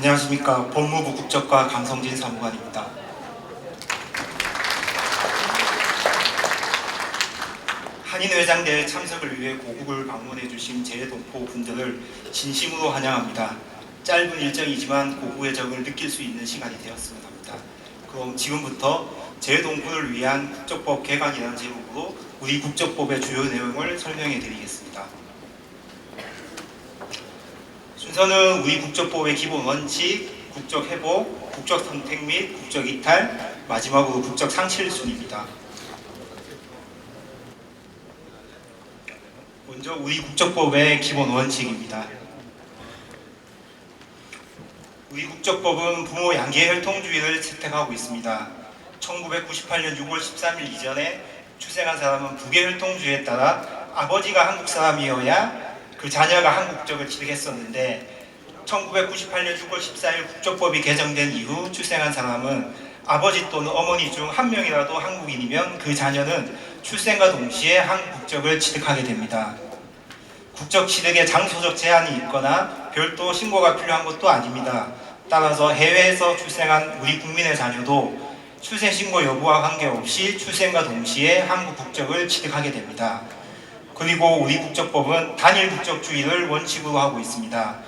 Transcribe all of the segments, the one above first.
안녕하십니까. 법무부 국적과 강성진 사무관입니다. 한인회장대회 참석을 위해 고국을 방문해 주신 재동포 분들을 진심으로 환영합니다. 짧은 일정이지만 고국의 정을 느낄 수 있는 시간이 되었으면 합니다. 그럼 지금부터 재동포를 위한 국적법 개관이라는 제목으로 우리 국적법의 주요 내용을 설명해 드리겠습니다. 순서는 우리 국적법의 기본 원칙, 국적 회복, 국적 선택 및 국적 이탈, 마지막으로 국적 상실 순입니다. 먼저 우리 국적법의 기본 원칙입니다. 우리 국적법은 부모 양계 혈통주의를 채택하고 있습니다. 1998년 6월 13일 이전에 출생한 사람은 부계 혈통주의에 따라 아버지가 한국 사람이어야 그 자녀가 한국적을 취득했었는데 1998년 6월 14일 국적법이 개정된 이후 출생한 사람은 아버지 또는 어머니 중 한 명이라도 한국인이면 그 자녀는 출생과 동시에 한국 국적을 취득하게 됩니다. 국적 취득에 장소적 제한이 있거나 별도 신고가 필요한 것도 아닙니다. 따라서 해외에서 출생한 우리 국민의 자녀도 출생신고 여부와 관계없이 출생과 동시에 한국 국적을 취득하게 됩니다. 그리고 우리 국적법은 단일 국적주의를 원칙으로 하고 있습니다.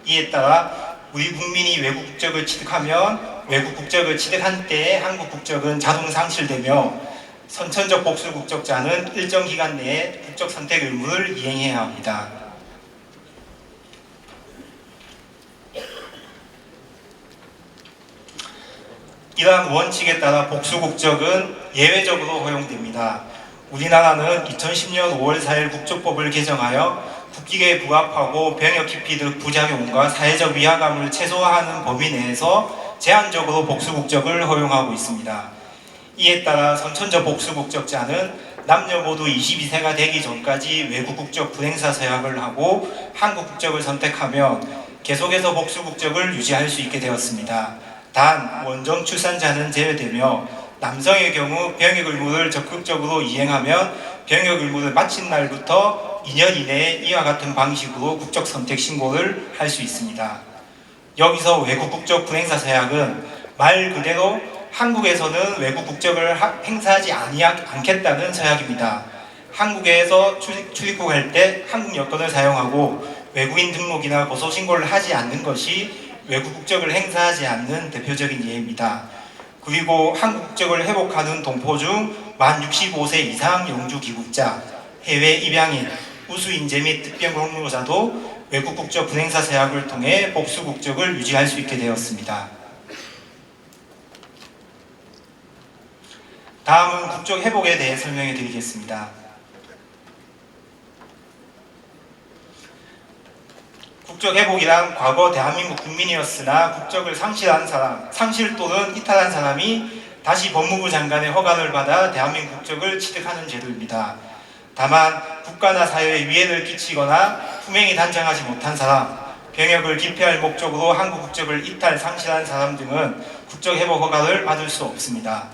이에 따라 우리 국민이 외국 국적을 취득하면 외국 국적을 취득한 때에 한국 국적은 자동 상실되며 선천적 복수 국적자는 일정 기간 내에 국적 선택 의무를 이행해야 합니다. 이러한 원칙에 따라 복수 국적은 예외적으로 허용됩니다. 우리나라는 2010년 5월 4일 국적법을 개정하여 국익에 부합하고 병역 기피 등 부작용과 사회적 위화감을 최소화하는 범위 내에서 제한적으로 복수 국적을 허용하고 있습니다. 이에 따라 선천적 복수 국적자는 남녀 모두 22세가 되기 전까지 외국 국적 불행사 서약을 하고 한국 국적을 선택하면 계속해서 복수 국적을 유지할 수 있게 되었습니다. 단 원정 출산자는 제외되며 남성의 경우 병역 의무를 적극적으로 이행하면 병역 의무를 마친 날부터 2년 이내에 이와 같은 방식으로 국적 선택 신고를 할 수 있습니다. 여기서 외국 국적 불행사 서약은 말 그대로 한국에서는 외국 국적을 행사하지 않겠다는 서약입니다. 한국에서 출입국할 때 한국 여권을 사용하고 외국인 등록이나 고소 신고를 하지 않는 것이 외국 국적을 행사하지 않는 대표적인 예입니다. 그리고 한국 국적을 회복하는 동포 중 만 65세 이상 영주 귀국자, 해외 입양인, 우수인재 및 특별 공로자도 외국 국적 불행사 서약을 통해 복수 국적을 유지할 수 있게 되었습니다. 다음은 국적 회복에 대해 설명해 드리겠습니다. 국적 회복이란 과거 대한민국 국민이었으나 국적을 상실한 사람, 상실 또는 이탈한 사람이 다시 법무부 장관의 허가를 받아 대한민국 국적을 취득하는 제도입니다. 다만 국가나 사회에 위해를 끼치거나 후명이 단정하지 못한 사람, 병역을 기피할 목적으로 한국 국적을 이탈, 상실한 사람 등은 국적 회복 허가를 받을 수 없습니다.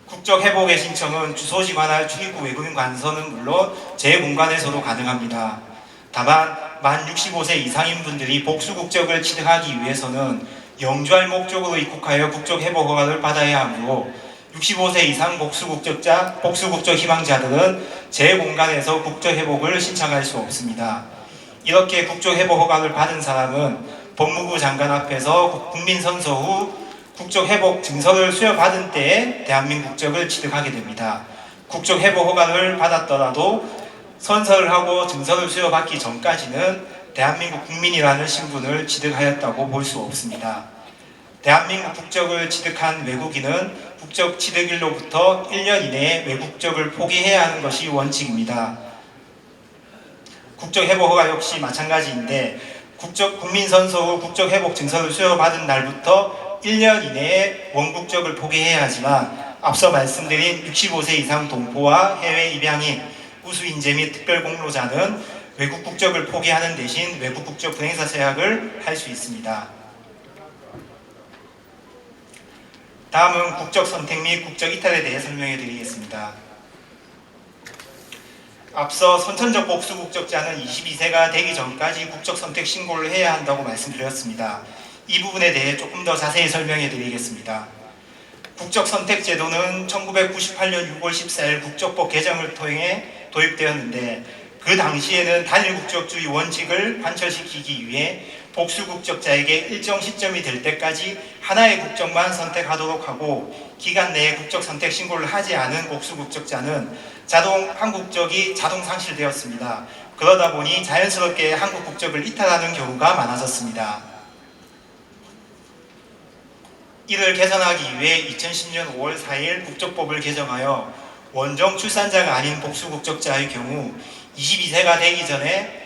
국적 회복의 신청은 주소지 관할 출입국 외국인 관서는 물론 제 공관에서도 가능합니다. 다만 만 65세 이상인 분들이 복수 국적을 취득하기 위해서는 영주할 목적으로 입국하여 국적 회복 허가를 받아야 하므로 65세 이상 복수 국적 희망자들은 제 공관에서 국적 회복을 신청할 수 없습니다. 이렇게 국적 회복 허가를 받은 사람은 법무부 장관 앞에서 국민 선서 후 국적 회복 증서를 수여받은 때에 대한민국 국적을 취득하게 됩니다. 국적 회복 허가를 받았더라도 선서를 하고 증서를 수여받기 전까지는 대한민국 국민이라는 신분을 취득하였다고 볼 수 없습니다. 대한민국 국적을 취득한 외국인은 국적 취득일로부터 1년 이내에 외국 국적을 포기해야 하는 것이 원칙입니다. 국적 회복 허가 역시 마찬가지인데 국민선서 후 국적 회복 증서를 수여받은 날부터 1년 이내에 원국적을 포기해야 하지만 앞서 말씀드린 65세 이상 동포와 해외 입양인, 우수인재 및 특별공로자는 외국 국적을 포기하는 대신 외국 국적 불행사 서약을 할 수 있습니다. 다음은 국적 선택 및 국적 이탈에 대해 설명해 드리겠습니다. 앞서 선천적 복수 국적자는 22세가 되기 전까지 국적 선택 신고를 해야 한다고 말씀드렸습니다. 이 부분에 대해 조금 더 자세히 설명해 드리겠습니다. 국적 선택 제도는 1998년 6월 14일 국적법 개정을 통해 도입되었는데, 그 당시에는 단일 국적주의 원칙을 관철시키기 위해 복수 국적자에게 일정 시점이 될 때까지 하나의 국적만 선택하도록 하고, 기간 내에 국적 선택 신고를 하지 않은 복수 국적자는 한국 국적이 자동 상실되었습니다. 그러다 보니 자연스럽게 한국 국적을 이탈하는 경우가 많아졌습니다. 이를 개선하기 위해 2010년 5월 4일 국적법을 개정하여 원정 출산자가 아닌 복수 국적자의 경우 22세가 되기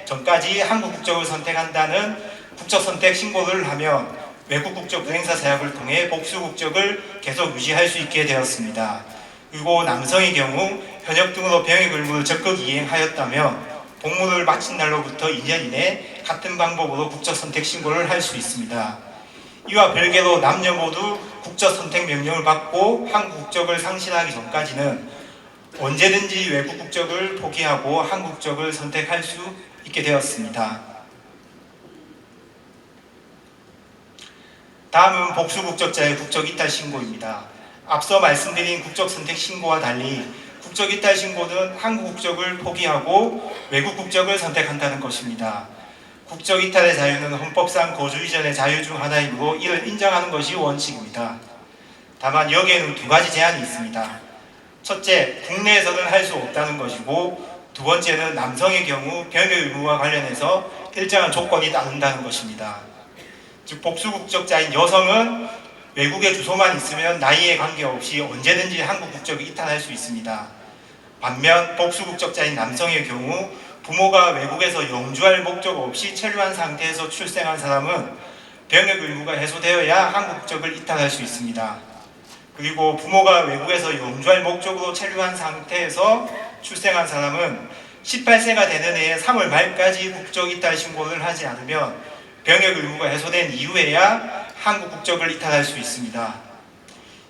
전까지 한국 국적을 선택한다는 국적 선택 신고를 하면 외국 국적 유행사 사약을 통해 복수 국적을 계속 유지할 수 있게 되었습니다. 그리고 남성의 경우 현역 등으로 병역 의무를 적극 이행하였다면 복무를 마친 날로부터 2년 이내 같은 방법으로 국적 선택 신고를 할 수 있습니다. 이와 별개로 남녀 모두 국적 선택 명령을 받고 한국 국적을 상실하기 전까지는 언제든지 외국 국적을 포기하고 한국 국적을 선택할 수 있게 되었습니다. 다음은 복수 국적자의 국적 이탈 신고입니다. 앞서 말씀드린 국적 선택 신고와 달리 국적 이탈 신고는 한국 국적을 포기하고 외국 국적을 선택한다는 것입니다. 국적 이탈의 자유는 헌법상 거주 이전의 자유 중 하나이므로 이를 인정하는 것이 원칙입니다. 다만 여기에는 두 가지 제한이 있습니다. 첫째, 국내에서는 할 수 없다는 것이고, 두 번째는 남성의 경우 병역 의무와 관련해서 일정한 조건이 따른다는 것입니다. 즉, 복수 국적자인 여성은 외국에 주소만 있으면 나이에 관계없이 언제든지 한국 국적을 이탈할 수 있습니다. 반면 복수 국적자인 남성의 경우 부모가 외국에서 영주할 목적 없이 체류한 상태에서 출생한 사람은 병역 의무가 해소되어야 한국 국적을 이탈할 수 있습니다. 그리고 부모가 외국에서 영주할 목적으로 체류한 상태에서 출생한 사람은 18세가 되는 해에 3월 말까지 국적 이탈 신고를 하지 않으면 병역 의무가 해소된 이후에야 한국 국적을 이탈할 수 있습니다.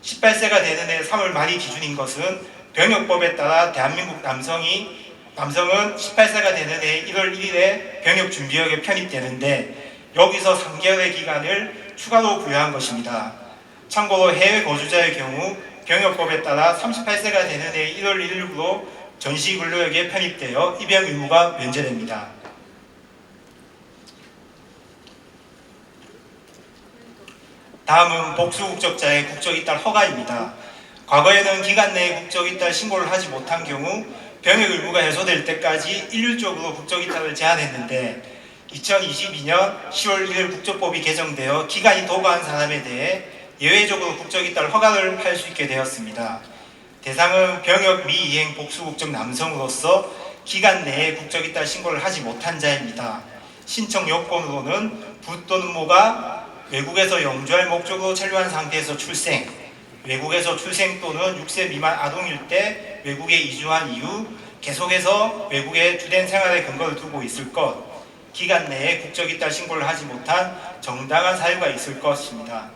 18세가 되는 해 3월 말이 기준인 것은 병역법에 따라 대한민국 남성은 18세가 되는 해 1월 1일에 병역준비역에 편입되는데, 여기서 3개월의 기간을 추가로 부여한 것입니다. 참고로 해외 거주자의 경우 병역법에 따라 38세가 되는 해 1월 1일부로 전시근로역에 편입되어 입영 의무가 면제됩니다. 다음은 복수 국적자의 국적 이탈 허가입니다. 과거에는 기간 내에 국적 이탈 신고를 하지 못한 경우 병역 의무가 해소될 때까지 일률적으로 국적 이탈을 제한했는데, 2022년 10월 1일 국적법이 개정되어 기간이 도과한 사람에 대해 예외적으로 국적 이탈 허가를 할 수 있게 되었습니다. 대상은 병역 미이행 복수 국적 남성으로서 기간 내에 국적 이탈 신고를 하지 못한 자입니다. 신청 요건으로는 부 또는 모가 외국에서 영주할 목적으로 체류한 상태에서 출생, 외국에서 출생 또는 6세 미만 아동일 때 외국에 이주한 이후 계속해서 외국에 주된 생활의 근거를 두고 있을 것, 기간 내에 국적 이탈 신고를 하지 못한 정당한 사유가 있을 것입니다.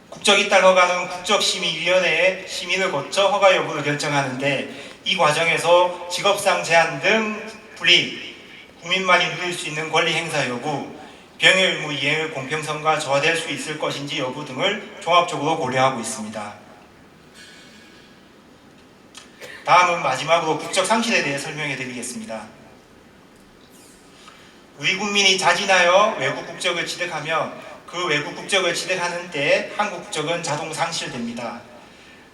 국적 이탈 허가는 국적심의위원회의 심의를 거쳐 허가 여부를 결정하는데, 이 과정에서 직업상 제한 등 불이익, 국민만이 누릴 수 있는 권리 행사 여부, 병역 의무 이행의 공평성과 조화될 수 있을 것인지 여부 등을 종합적으로 고려하고 있습니다. 다음은 마지막으로 국적 상실에 대해 설명해 드리겠습니다. 우리 국민이 자진하여 외국 국적을 취득하면 그 외국 국적을 취득하는 때 한국 국적은 자동 상실됩니다.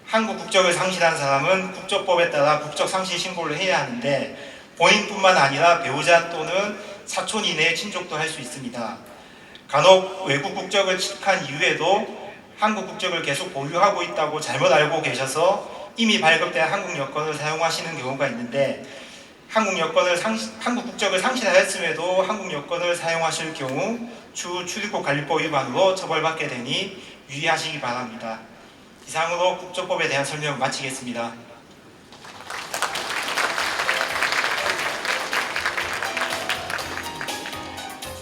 한국 국적을 상실한 사람은 국적법에 따라 국적 상실 신고를 해야 하는데, 본인뿐만 아니라 배우자 또는 사촌 이내의 친족도 할 수 있습니다. 간혹 외국 국적을 취득한 이후에도 한국 국적을 계속 보유하고 있다고 잘못 알고 계셔서 이미 발급된 한국 여권을 사용하시는 경우가 있는데, 한국 국적을 상실하였음에도 한국 여권을 사용하실 경우 추후 출입국 관리법 위반으로 처벌받게 되니 유의하시기 바랍니다. 이상으로 국적법에 대한 설명을 마치겠습니다.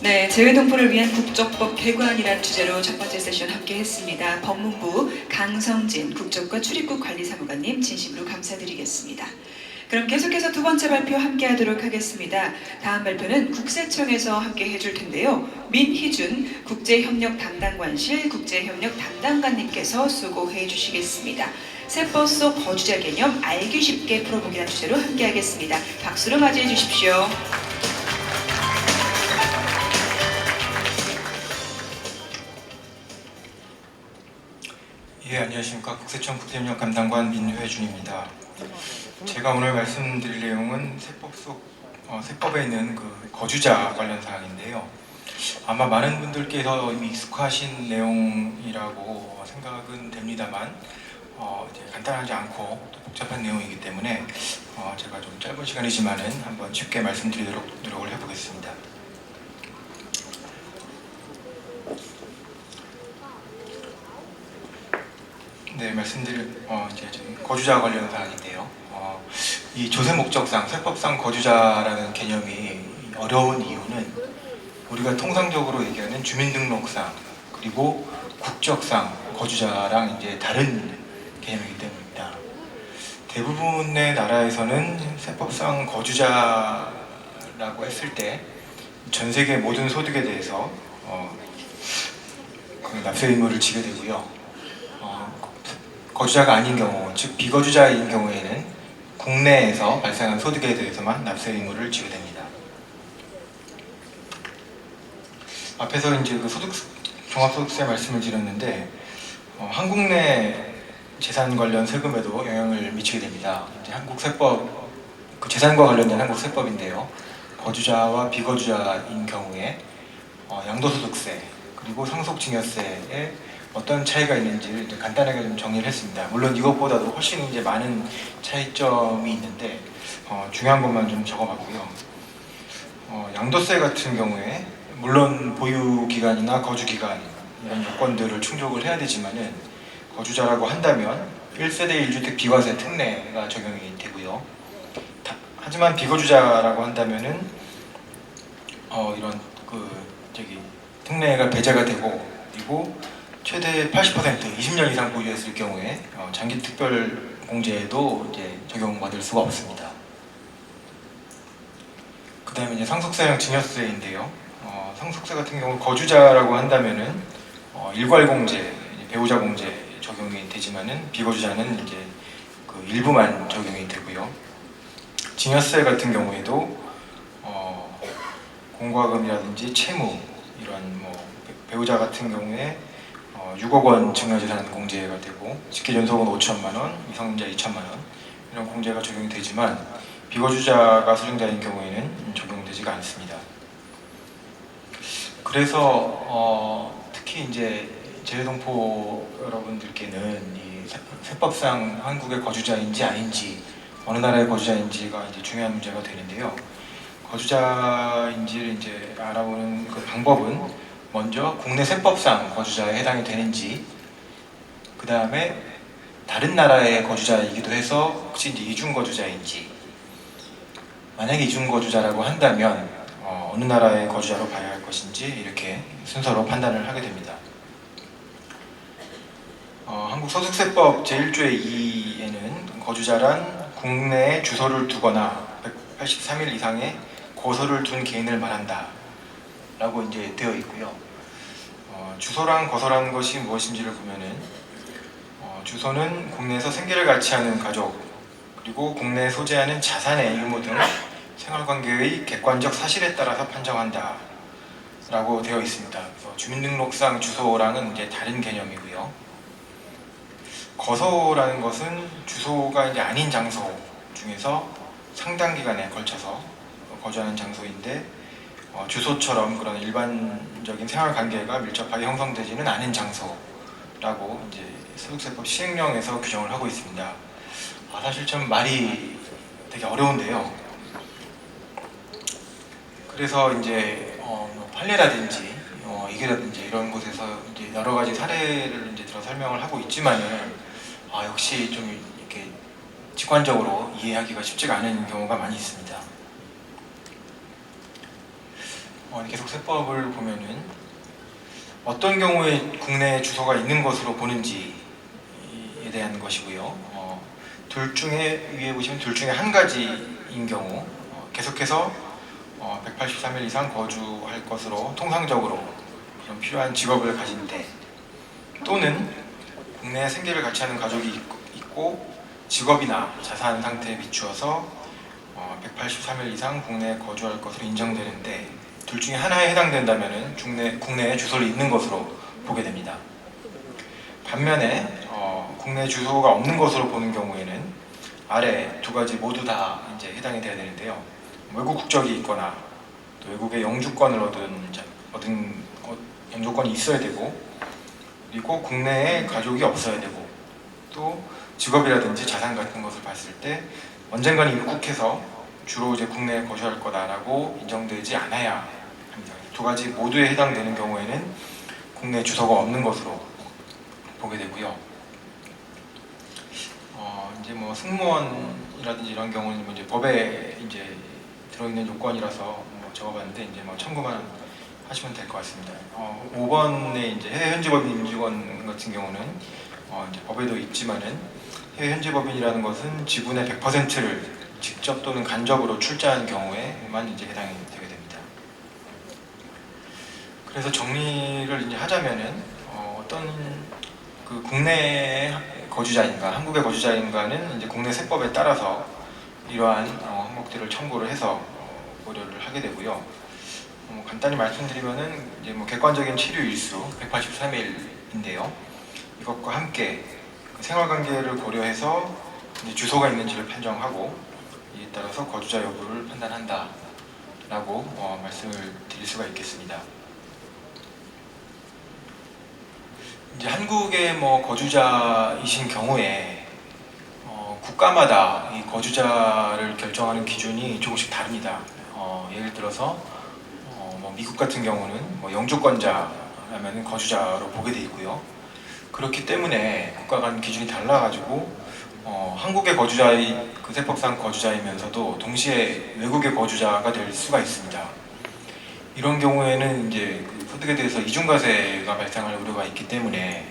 네, 재외동포를 위한 국적법 개관이라는 주제로 첫 번째 세션 함께했습니다. 법무부 강성진 국적과 출입국 관리사무관님 진심으로 감사드리겠습니다. 그럼 계속해서 두 번째 발표 함께하도록 하겠습니다. 다음 발표는 국세청에서 함께 해줄 텐데요. 민희준 국제협력 담당관실 국제협력 담당관님께서 수고해 주시겠습니다. 세법 속 거주자 개념 알기 쉽게 풀어보기라는 주제로 함께하겠습니다. 박수로 맞이해 주십시오. 예, 안녕하십니까. 국세청 국제협력 담당관 민회준입니다. 제가 오늘 말씀드릴 내용은 세법에 있는 그 거주자 관련 사항인데요. 아마 많은 분들께서 이미 익숙하신 내용이라고 생각은 됩니다만 이제 간단하지 않고 또 복잡한 내용이기 때문에 제가 좀 짧은 시간이지만은 한번 쉽게 말씀드리도록 노력을 해보겠습니다. 네, 말씀드릴 이제 거주자 관련 사항인데요. 이 조세 목적상, 세법상 거주자라는 개념이 어려운 이유는 우리가 통상적으로 얘기하는 주민등록상 그리고 국적상 거주자랑 이제 다른 개념이기 때문입니다. 대부분의 나라에서는 세법상 거주자라고 했을 때 전 세계 모든 소득에 대해서 그 납세 의무를 지게 되고요. 거주자가 아닌 경우, 즉 비거주자인 경우에는 국내에서 발생한 소득에 대해서만 납세 의무를 지게 됩니다. 앞에서 이제 그 종합소득세 말씀을 드렸는데 한국 내 재산 관련 세금에도 영향을 미치게 됩니다. 이제 한국 세법, 그 재산과 관련된 한국 세법인데요. 거주자와 비거주자인 경우에 양도소득세 그리고 상속증여세에 어떤 차이가 있는지를 이제 간단하게 좀 정리를 했습니다. 물론 이것보다도 훨씬 이제 많은 차이점이 있는데 중요한 것만 좀 적어봤고요. 양도세 같은 경우에 물론 보유 기간이나 거주 기간 이런 요건들을 충족을 해야 되지만은 거주자라고 한다면 1세대 1주택 비과세 특례가 적용이 되고요. 하지만 비거주자라고 한다면은 이런 특례가 배제가 되고 그리고 최대 80% 20년 이상 보유했을 경우에 장기 특별 공제에도 이제 적용받을 수가 없습니다. 그 다음에 이제 상속세랑 증여세인데요. 상속세 같은 경우 거주자라고 한다면은 일괄 공제, 배우자 공제 적용이 되지만은 비거주자는 이제 그 일부만 적용이 되고요. 증여세 같은 경우에도 공과금이라든지 채무 이런 배우자 같은 경우에 6억 원 증여재산 공제가 되고 직계전속은 5천만 원, 미성년자 2천만 원 이런 공제가 적용이 되지만 비거주자가 수령자인 경우에는 적용되지가 않습니다. 그래서 특히 이제 재외동포 여러분들께는 이 세법상 한국의 거주자인지 아닌지 어느 나라의 거주자인지가 이제 중요한 문제가 되는데요. 거주자인지를 이제 알아보는 그 방법은 먼저 국내 세법상 거주자에 해당이 되는지, 그 다음에 다른 나라의 거주자이기도 해서 혹시 이제 이중 거주자인지, 만약에 이중 거주자라고 한다면 어느 나라의 거주자로 봐야 할 것인지 이렇게 순서로 판단을 하게 됩니다. 한국 소득세법 제1조의 2에는 거주자란 국내에 주소를 두거나 183일 이상의 거소를 둔 개인을 말한다 라고 이제 되어 있고요. 주소랑 거소라는 것이 무엇인지를 보면은 주소는 국내에서 생계를 같이 하는 가족 그리고 국내에 소재하는 자산의 유무 등 생활관계의 객관적 사실에 따라서 판정한다 라고 되어 있습니다. 그래서 주민등록상 주소랑은 이제 다른 개념이고요. 거소라는 것은 주소가 이제 아닌 장소 중에서 상당 기간에 걸쳐서 거주하는 장소인데 주소처럼 그런 일반적인 생활관계가 밀접하게 형성되지는 않은 장소라고 이제 소득세법 시행령에서 규정을 하고 있습니다. 사실 좀 말이 되게 어려운데요. 그래서 이제 판례라든지 이게라든지 이런 곳에서 이제 여러 가지 사례를 이제 들어 설명을 하고 있지만은 역시 좀 이렇게 직관적으로 이해하기가 쉽지가 않은 경우가 많이 있습니다. 계속 세법을 보면은 어떤 경우에 국내에 주소가 있는 것으로 보는지에 대한 것이고요. 둘 중에 위에 보시면 둘 중에 한 가지인 경우 계속해서 183일 이상 거주할 것으로 통상적으로 그런 필요한 직업을 가진 때, 또는 국내에 생계를 같이 하는 가족이 있고 직업이나 자산 상태에 비추어서 183일 이상 국내에 거주할 것으로 인정되는데, 둘 중에 하나에 해당된다면 국내에 주소를 있는 것으로 보게 됩니다. 반면에 국내 주소가 없는 것으로 보는 경우에는 아래 두 가지 모두 다 이제 해당이 돼야 되는데요. 외국 국적이 있거나 또 외국의 영주권을 얻은 영주권이 있어야 되고, 그리고 국내에 가족이 없어야 되고, 또 직업이라든지 자산 같은 것을 봤을 때 언젠가는 입국해서 주로 이제 국내에 거주할 거다라고 인정되지 않아야 합니다. 두 가지 모두에 해당되는 경우에는 국내 주소가 없는 것으로 보게 되고요. 이제 뭐 승무원이라든지 이런 경우는 이제 법에 이제 들어있는 요건이라서 뭐 적어봤는데, 이제 뭐 참고만 하시면 될 것 같습니다. 5번에 이제 해외 현지법인 임직원 같은 경우는 이제 법에도 있지만은 해외 현지법인이라는 것은 지분의 100%를 직접 또는 간접으로 출자한 경우에만 이제 해당이 되게 됩니다. 그래서 정리를 이제 하자면은 어떤 그 국내 거주자인가, 한국의 거주자인가는 이제 국내 세법에 따라서 이러한 항목들을 참고를 해서 고려를 하게 되고요. 간단히 말씀드리면은 이제 뭐 객관적인 체류 일수 183일인데요. 이것과 함께 그 생활관계를 고려해서 이제 주소가 있는지를 판정하고, 이에 따라서 거주자 여부를 판단한다라고 말씀을 드릴 수가 있겠습니다. 이제 한국의 뭐 거주자이신 경우에 국가마다 이 거주자를 결정하는 기준이 조금씩 다릅니다. 예를 들어서 뭐 미국 같은 경우는 뭐 영주권자라면 거주자로 보게 돼 있고요. 그렇기 때문에 국가 간 기준이 달라가지고 한국의 그 세법상 거주자이면서도 동시에 외국의 거주자가 될 수가 있습니다. 이런 경우에는 이제 그 소득에 대해서 이중과세가 발생할 우려가 있기 때문에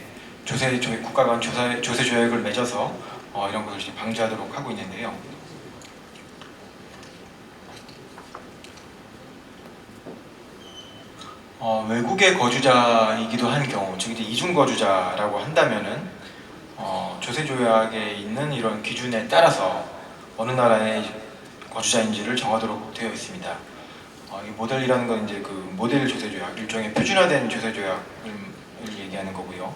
국가 간 조세 조약을 맺어서 이런 것을 이제 방지하도록 하고 있는데요. 외국의 거주자이기도 한 경우, 즉 이제 이중 거주자라고 한다면은 조세 조약에 있는 이런 기준에 따라서 어느 나라의 거주자인지를 정하도록 되어 있습니다. 이 모델이라는 건 이제 그 모델 조세 조약, 일종의 표준화된 조세 조약을 얘기하는 거고요.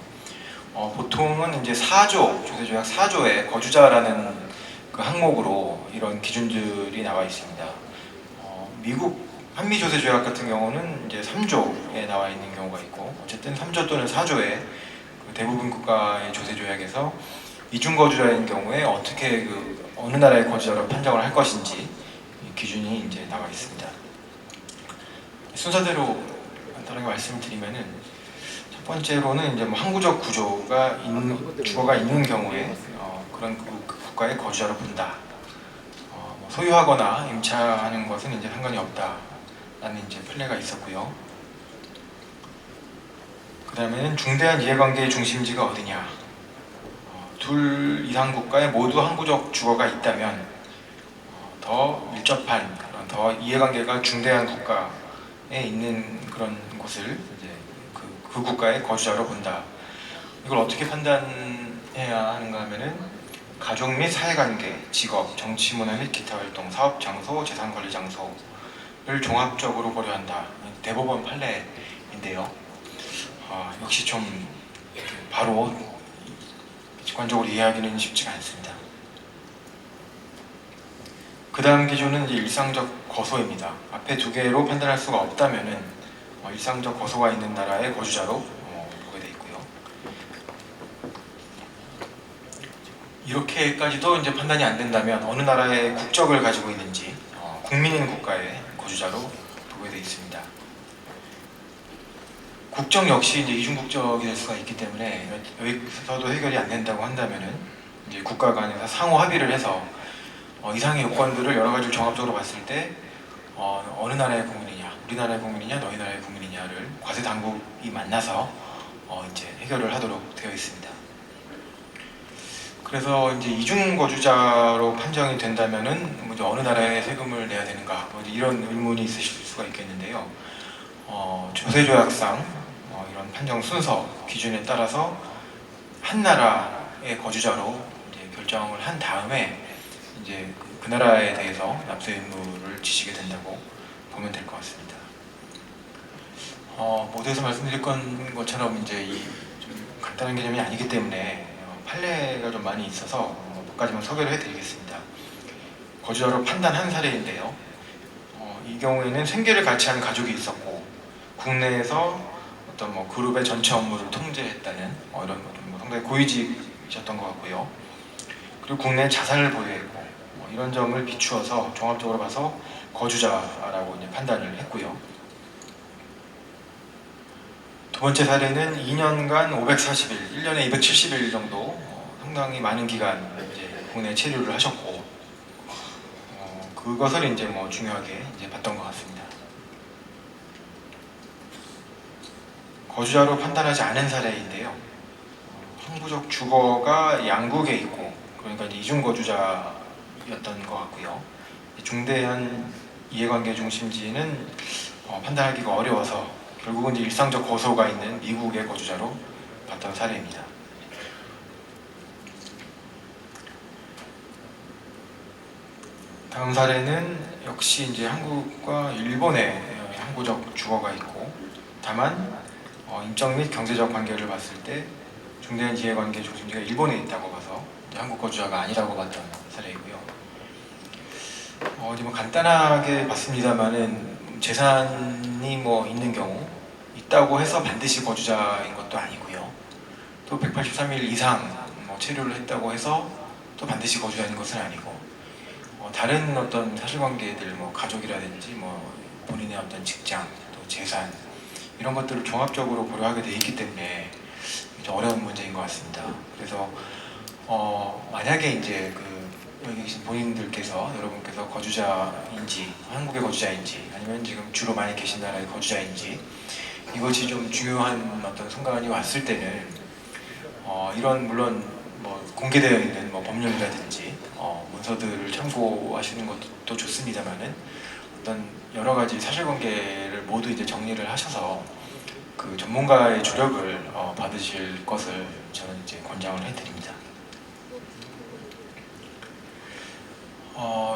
보통은 이제 4조, 조세 조약 4조에 거주자라는 그 항목으로 이런 기준들이 나와 있습니다. 미국 한미 조세 조약 같은 경우는 이제 3조에 나와 있는 경우가 있고, 어쨌든 3조 또는 4조에 그 대부분 국가의 조세 조약에서 이중 거주자인 경우에 어떻게 어느 나라의 거주자로 판정을 할 것인지 기준이 이제 나와 있습니다. 순서대로 간단하게 말씀을 드리면은, 첫 번째로는 이제 뭐 항구적 구조가 주어가 있는 경우에 그런 그 국가의 거주자로 본다. 뭐 소유하거나 임차하는 것은 이제 상관이 없다라는 이제 판례가 있었고요. 그 다음에는 중대한 이해관계의 중심지가 어디냐. 둘 이상 국가에 모두 항구적 주거가 있다면 더 밀접한 그런 더 이해관계가 중대한 국가에 있는 그런 곳을 이제 그 국가의 거주자로 본다. 이걸 어떻게 판단해야 하는가 하면은 가족 및 사회관계, 직업, 정치, 문화 및 기타 활동, 사업 장소, 재산 관리 장소를 종합적으로 고려한다. 대법원 판례인데요. 역시 좀 바로 직관적으로 이해하기는 쉽지가 않습니다. 그 다음 기준은 이제 일상적 거소입니다. 앞에 두 개로 판단할 수가 없다면은 일상적 거소가 있는 나라의 거주자로 보게 돼 있고요. 이렇게까지도 이제 판단이 안 된다면 어느 나라의 국적을 가지고 있는지 국민인 국가의 거주자로 보게 돼 있습니다. 국적 역시 이제 이중국적이 될 수가 있기 때문에 여기서도 해결이 안 된다고 한다면은 이제 국가 간에서 상호 합의를 해서 이상의 요건들을 여러 가지를 종합적으로 봤을 때 어느 나라의 국민이냐, 우리나라의 국민이냐, 너희 나라의 국민이냐를 과세 당국이 만나서 이제 해결을 하도록 되어 있습니다. 그래서 이제 이중 거주자로 판정이 된다면은 뭐 이제 어느 나라에 세금을 내야 되는가, 뭐 이제 이런 의문이 있으실 수가 있겠는데요. 조세조약상 이런 판정 순서 기준에 따라서 한 나라의 거주자로 이제 결정을 한 다음에 이제 그 나라에 대해서 납세 의무를 지시게 된다고 보면 될 것 같습니다. 모두에서 말씀드릴 것처럼 이제 좀 간단한 개념이 아니기 때문에 판례가 좀 많이 있어서 몇 가지만 소개를 해드리겠습니다. 거주자로 판단한 사례인데요. 이 경우에는 생계를 같이 하는 가족이 있었고 국내에서 어떤 뭐 그룹의 전체 업무를 통제했다는 이런 뭐 상당히 고위직이셨던 것 같고요. 그리고 국내에 자산을 보유했고 이런 점을 비추어서 종합적으로 봐서 거주자라고 이제 판단을 했고요. 두 번째 사례는 2년간 540일, 1년에 270일 정도 상당히 많은 기간 이제 국내에 체류를 하셨고 그것을 이제 뭐 중요하게 이제 봤던 것 같습니다. 거주자로 판단하지 않은 사례인데요. 항구적 주거가 양국에 있고 그러니까 이제 이중 거주자였던 것 같고요. 중대한 이해관계 중심지는 판단하기가 어려워서 결국은 이제 일상적 거소가 있는 미국의 거주자로 봤던 사례입니다. 다음 사례는 역시 이제 한국과 일본의 항구적 주거가 있고 다만 인적 및 경제적 관계를 봤을 때 중대한 이해관계 중심지가 일본에 있다고 봐서 이제 한국 거주자가 아니라고 봤던 사례이고요. 뭐 간단하게 봤습니다만은 재산이 뭐 있는 경우 있다고 해서 반드시 거주자인 것도 아니고요. 또 183일 이상 뭐 체류를 했다고 해서 또 반드시 거주자인 것은 아니고 다른 어떤 사실관계들 뭐 가족이라든지 뭐 본인의 어떤 직장 또 재산 이런 것들을 종합적으로 고려하게 돼 있기 때문에 좀 어려운 문제인 것 같습니다. 그래서 만약에 이제 여기 계신 본인들께서 여러분께서 거주자인지 한국의 거주자인지 아니면 지금 주로 많이 계신 나라의 거주자인지 이것이 좀 중요한 어떤 순간이 왔을 때는 이런 물론 뭐 공개되어 있는 뭐 법률이라든지 문서들을 참고하시는 것도 좋습니다만은 어떤 여러 가지 사실관계를 모두 이제 정리를 하셔서 그 전문가의 조력을 받으실 것을 저는 이제 권장을 해드립니다.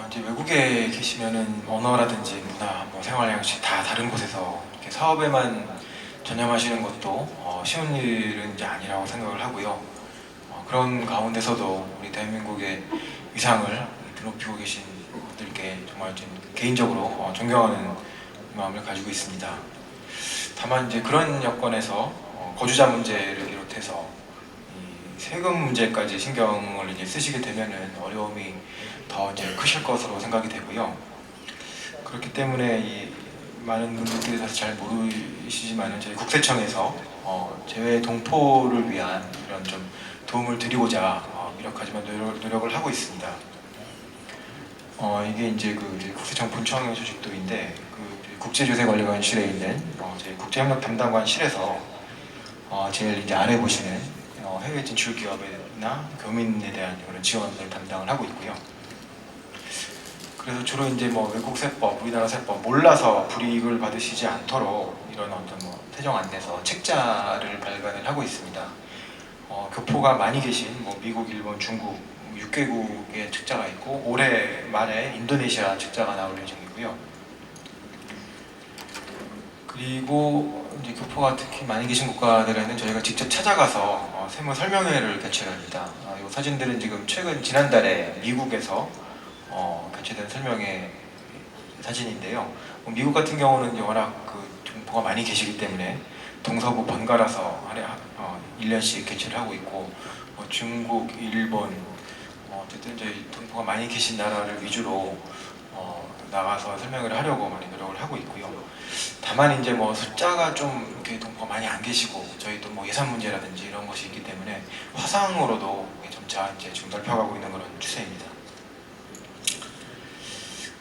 이제 외국에 계시면은 언어라든지 문화, 뭐 생활 양식 다 다른 곳에서 이렇게 사업에만 전념하시는 것도 쉬운 일은 이제 아니라고 생각을 하고요. 그런 가운데서도 우리 대한민국의 위상을 높이고 계신 분들께 정말 좀 개인적으로 존경하는 마음을 가지고 있습니다. 다만 이제 그런 여건에서 거주자 문제를 비롯해서 이 세금 문제까지 신경을 이제 쓰시게 되면은 어려움이 더 이제 크실 것으로 생각이 되고요. 그렇기 때문에 이 많은 분들께서 잘 모르시지만은 저희 국세청에서 재외 동포를 위한 이런 좀 도움을 드리고자 이렇게까지만 노력을 하고 있습니다. 이게 이제 그 국세청 본청 소식도인데 그 국제조세관리관실에 있는 저희 국제협력담당관실에서 제일 이제 아래 보시는 해외 진출 기업이나 교민에 대한 그런 지원을 담당을 하고 있고요. 그래서 주로 이제 뭐 외국 세법, 우리나라 세법 몰라서 불이익을 받으시지 않도록 이런 어떤 뭐 태정 안내서 책자를 발간을 하고 있습니다. 교포가 많이 계신 뭐 미국, 일본, 중국 6개국의 책자가 있고 올해 말에 인도네시아 책자가 나올 예정이고요. 그리고 이제 교포가 특히 많이 계신 국가들에는 저희가 직접 찾아가서 세무 설명회를 개최를 합니다. 이 사진들은 지금 최근 지난달에 미국에서 개최된 설명회 사진인데요. 미국 같은 경우는 이제 워낙 그 동포가 많이 계시기 때문에 동서부 번갈아서 1년씩 개최를 하고 있고 중국, 일본 어쨌든 저희 동포가 많이 계신 나라를 위주로 나가서 설명을 하려고 많이 노력을 하고 있고요. 다만 이제 뭐 숫자가 좀 이렇게 동포가 많이 안 계시고 저희도 뭐 예산 문제라든지 이런 것이 있기 때문에 화상으로도 점차 이제 좀 넓혀가고 있는 그런 추세입니다.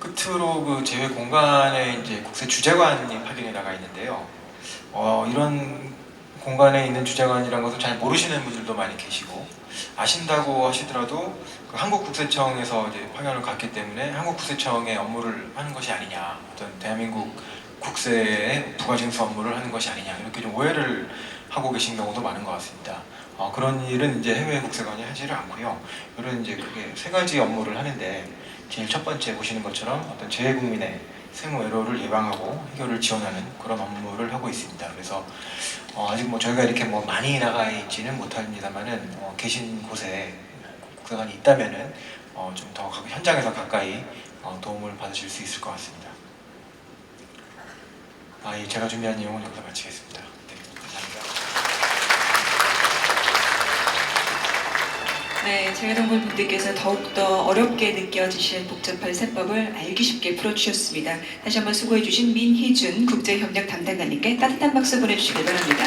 끝으로 그 제외 공간에 이제 국세 주재관이 파견이 나가 있는데요. 이런 공간에 있는 주재관이라는 것을 잘 모르시는 분들도 많이 계시고, 아신다고 하시더라도 그 한국국세청에서 이제 파견을 갔기 때문에 한국국세청의 업무를 하는 것이 아니냐, 어떤 대한민국 국세의 부가징수 업무를 하는 것이 아니냐, 이렇게 좀 오해를 하고 계신 경우도 많은 것 같습니다. 그런 일은 이제 해외 국세관이 하지를 않고요. 이런 이제 크게 세 가지 업무를 하는데, 제일 첫 번째 보시는 것처럼 어떤 재외국민의 세무 애로를 예방하고 해결을 지원하는 그런 업무를 하고 있습니다. 그래서 아직 뭐 저희가 이렇게 뭐 많이 나가 있지는 못합니다만은 계신 곳에 국세관이 있다면은 좀 더 현장에서 가까이 도움을 받으실 수 있을 것 같습니다. 예, 제가 준비한 내용은 여기서 마치겠습니다. 네, 감사합니다. 네, 재외동물 분들께서 더욱더 어렵게 느껴지실 복잡한 세법을 알기 쉽게 풀어주셨습니다. 다시 한번 수고해주신 민희준 국제협력 담당관님께 따뜻한 박수 보내주시기 바랍니다.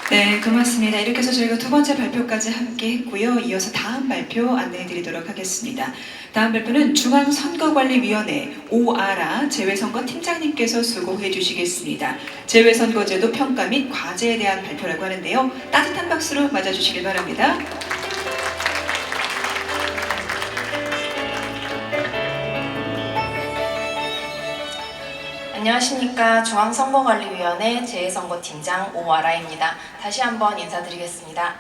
네, 고맙습니다. 이렇게 해서 저희가 두 번째 발표까지 함께 했고요. 이어서 다음 발표 안내해 드리도록 하겠습니다. 다음 발표는 중앙선거관리위원회 ORA 재외선거 팀장님께서 수고해 주시겠습니다. 재외선거제도 평가 및 과제에 대한 발표라고 하는데요. 따뜻한 박수로 맞아주시길 바랍니다. 안녕하십니까. 중앙선거관리위원회 재외선거팀장 오아라입니다. 다시 한번 인사드리겠습니다.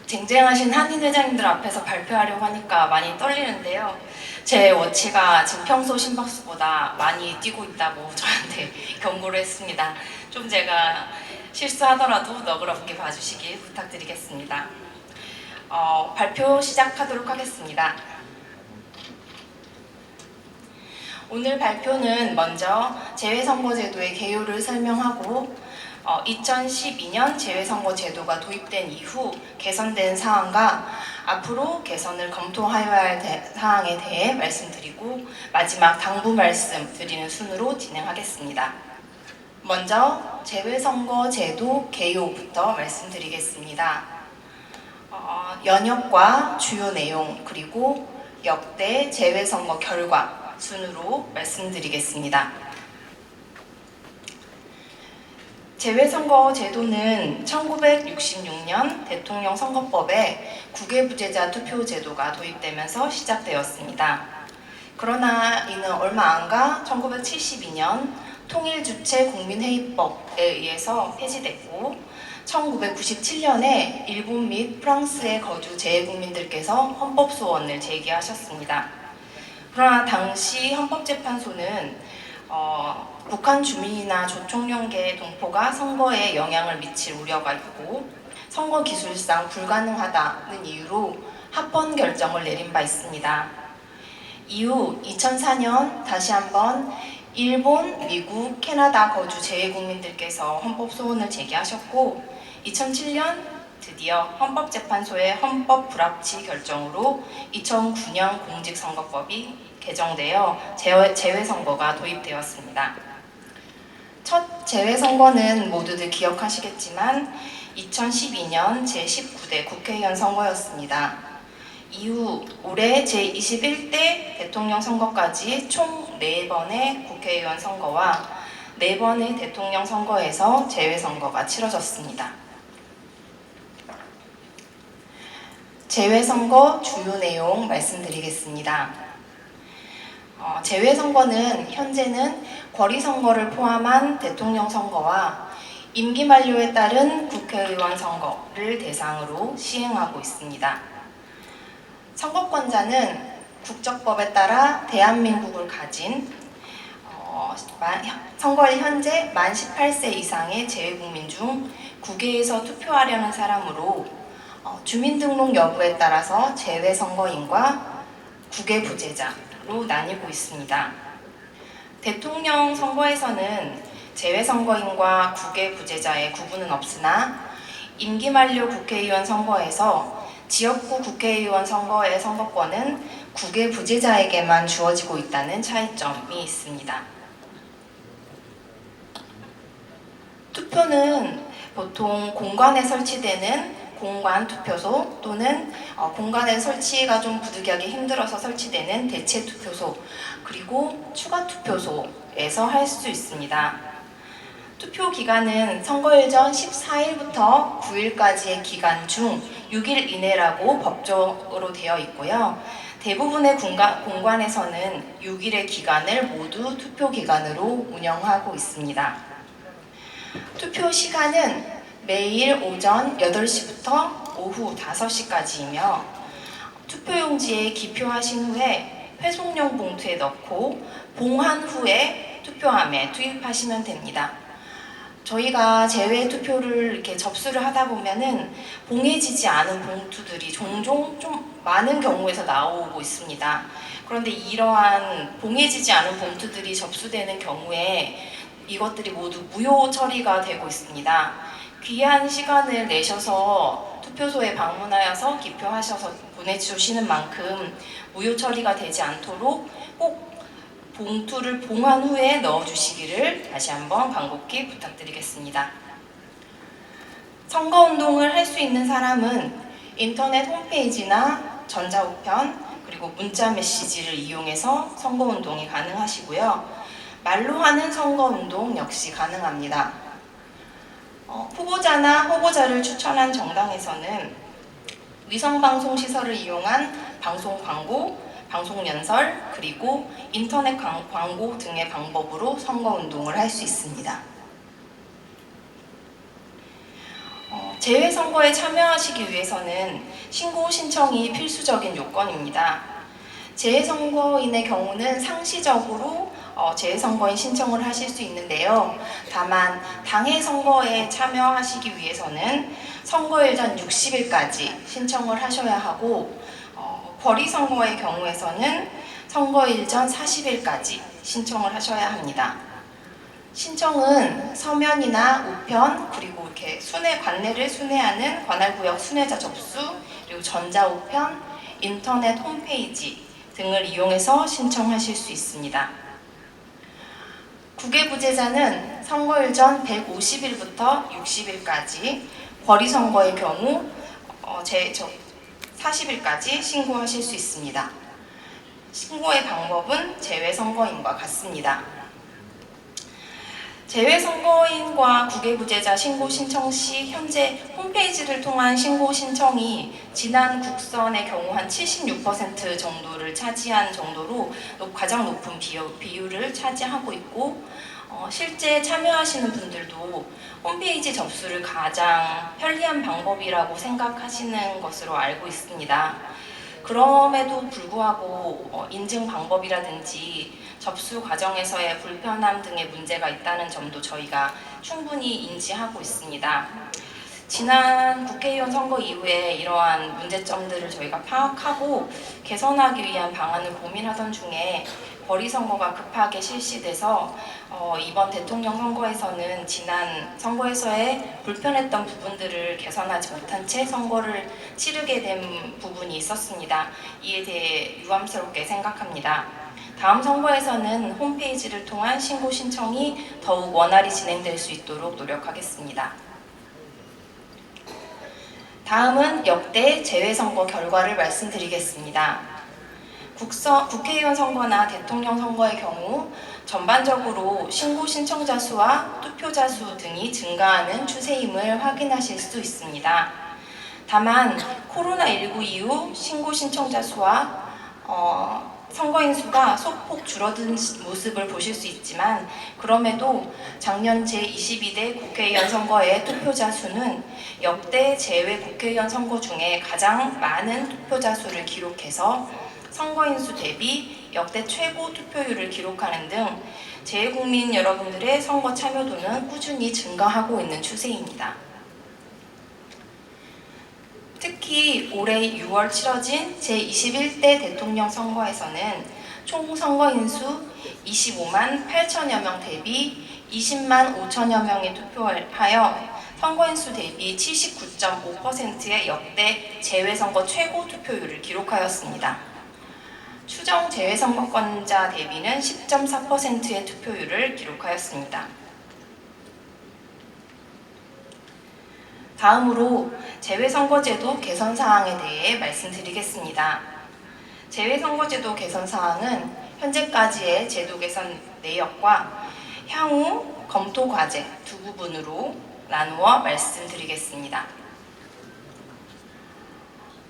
쟁쟁하신 한인 회장님들 앞에서 발표하려고 하니까 많이 떨리는데요. 제 워치가 지금 평소 심박수보다 많이 뛰고 있다고 저한테 경고를 했습니다. 좀 제가 실수하더라도 너그럽게 봐주시길 부탁드리겠습니다. 발표 시작하도록 하겠습니다. 오늘 발표는 먼저 재외선거제도의 개요를 설명하고 2012년 재외선거제도가 도입된 이후 개선된 사항과 앞으로 개선을 검토하여야 할 사항에 대해 말씀드리고 마지막 당부 말씀 드리는 순으로 진행하겠습니다. 먼저 재외선거제도 개요부터 말씀드리겠습니다. 연역과 주요 내용 그리고 역대 재외선거 결과 순으로 말씀드리겠습니다. 재외선거 제도는 1966년 대통령 선거법에 국외부재자 투표 제도가 도입되면서 시작되었습니다. 그러나 이는 얼마 안가 1972년 통일주체 국민회의법에 의해서 폐지됐고 1997년에 일본 및 프랑스에 거주 재외국민들께서 헌법소원을 제기하셨습니다. 그러나 당시 헌법재판소는 북한 주민이나 조총련계 동포가 선거에 영향을 미칠 우려가 있고 선거 기술상 불가능하다는 이유로 합헌 결정을 내린 바 있습니다. 이후 2004년 다시 한번 일본, 미국, 캐나다 거주 재외국민들께서 헌법소원을 제기하셨고 2007년 드디어 헌법재판소의 헌법 불합치 결정으로 2009년 공직선거법이 개정되어 재외선거가 도입되었습니다. 첫 재외선거는 모두들 기억하시겠지만 2012년 제19대 국회의원 선거였습니다. 이후 올해 제21대 대통령 선거까지 총 4번의 국회의원 선거와 4번의 대통령 선거에서 재외선거가 치러졌습니다. 재외선거 주요 내용 말씀드리겠습니다. 재외선거는 현재는 권리선거를 포함한 대통령 선거와 임기 만료에 따른 국회의원 선거를 대상으로 시행하고 있습니다. 선거권자는 국적법에 따라 대한민국을 가진 선거일 현재 만 18세 이상의 재외국민 중 국외에서 투표하려는 사람으로 주민등록 여부에 따라서 재외선거인과 국외부재자로 나뉘고 있습니다. 대통령 선거에서는 재외선거인과 국외부재자의 구분은 없으나 임기 만료 국회의원 선거에서 지역구 국회의원 선거의 선거권은 국외부재자에게만 주어지고 있다는 차이점이 있습니다. 투표는 보통 공관에 설치되는 공관 투표소 또는 공간의 설치가 좀 부득이하게 힘들어서 설치되는 대체 투표소, 그리고 추가 투표소에서 할 수 있습니다. 투표 기간은 선거일 전 14일부터 9일까지의 기간 중 6일 이내라고 법적으로 되어 있고요. 대부분의 공관에서는 6일의 기간을 모두 투표 기간으로 운영하고 있습니다. 투표 시간은 매일 오전 8시부터 오후 5시까지이며 투표용지에 기표하신 후에 회송용 봉투에 넣고 봉한 후에 투표함에 투입하시면 됩니다. 저희가 제외 투표를 이렇게 접수를 하다 보면은 봉해지지 않은 봉투들이 종종 좀 많은 경우에서 나오고 있습니다. 그런데 이러한 봉해지지 않은 봉투들이 접수되는 경우에 이것들이 모두 무효 처리가 되고 있습니다. 귀한 시간을 내셔서 투표소에 방문하여서 기표하셔서 보내주시는 만큼 무효 처리가 되지 않도록 꼭 봉투를 봉한 후에 넣어주시기를 다시 한번 간곡히 부탁드리겠습니다. 선거운동을 할 수 있는 사람은 인터넷 홈페이지나 전자우편 그리고 문자 메시지를 이용해서 선거운동이 가능하시고요. 말로 하는 선거운동 역시 가능합니다. 후보자나 후보자를 추천한 정당에서는 위성방송 시설을 이용한 방송 광고, 방송 연설, 그리고 인터넷 광고 등의 방법으로 선거운동을 할 수 있습니다. 재외선거에 참여하시기 위해서는 신고 신청이 필수적인 요건입니다. 재외선거인의 경우는 상시적으로 재외선거인 신청을 하실 수 있는데요. 다만 당해 선거에 참여하시기 위해서는 선거일 전 60일까지 신청을 하셔야 하고 거리선거의 경우에서는 선거일 전 40일까지 신청을 하셔야 합니다. 신청은 서면이나 우편 그리고 이렇게 관내를 순회하는 관할구역 순회자 접수 그리고 전자우편, 인터넷 홈페이지 등을 이용해서 신청하실 수 있습니다. 국외부재자는 선거일 전 150일부터 60일까지, 거리선거의 경우 40일까지 신고하실 수 있습니다. 신고의 방법은 재외선거인과 같습니다. 재외선거인과 국외부재자 신고 신청 시 현재 홈페이지를 통한 신고 신청이 지난 국선의 경우 한 76% 정도를 차지한 정도로 가장 높은 비율을 차지하고 있고 실제 참여하시는 분들도 홈페이지 접수를 가장 편리한 방법이라고 생각하시는 것으로 알고 있습니다. 그럼에도 불구하고 인증 방법이라든지 접수 과정에서의 불편함 등의 문제가 있다는 점도 저희가 충분히 인지하고 있습니다. 지난 국회의원 선거 이후에 이러한 문제점들을 저희가 파악하고 개선하기 위한 방안을 고민하던 중에 거리선거가 급하게 실시돼서 이번 대통령 선거에서는 지난 선거에서의 불편했던 부분들을 개선하지 못한 채 선거를 치르게 된 부분이 있었습니다. 이에 대해 유감스럽게 생각합니다. 다음 선거에서는 홈페이지를 통한 신고 신청이 더욱 원활히 진행될 수 있도록 노력하겠습니다. 다음은 역대 재외선거 결과를 말씀드리겠습니다. 국회의원 선거나 대통령 선거의 경우 전반적으로 신고 신청자 수와 투표자 수 등이 증가하는 추세임을 확인하실 수 있습니다. 다만 코로나19 이후 신고 신청자 수와 선거인 수가 소폭 줄어든 모습을 보실 수 있지만 그럼에도 작년 제22대 국회의원 선거의 투표자 수는 역대 재외 국회의원 선거 중에 가장 많은 투표자 수를 기록해서 선거인 수 대비 역대 최고 투표율을 기록하는 등 재외국민 여러분들의 선거 참여도는 꾸준히 증가하고 있는 추세입니다. 특히 올해 6월 치러진 제21대 대통령 선거에서는 총 선거인 수 25만 8천여 명 대비 20만 5천여 명이 투표하여 선거인 수 대비 79.5%의 역대 재외선거 최고 투표율을 기록하였습니다. 추정 재외선거권자 대비는 10.4%의 투표율을 기록하였습니다. 다음으로 재외선거제도 개선 사항에 대해 말씀드리겠습니다. 재외선거제도 개선 사항은 현재까지의 제도 개선 내역과 향후 검토 과제 두 부분으로 나누어 말씀드리겠습니다.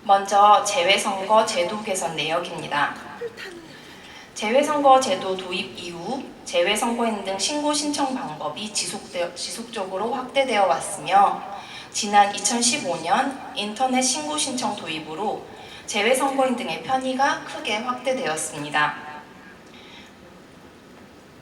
먼저 재외선거 제도 개선 내역입니다. 재외선거 제도 도입 이후 재외선거인 등 신고 신청 방법이 지속적으로 확대되어 왔으며 지난 2015년 인터넷 신고 신청 도입으로 재외선거인 등의 편의가 크게 확대되었습니다.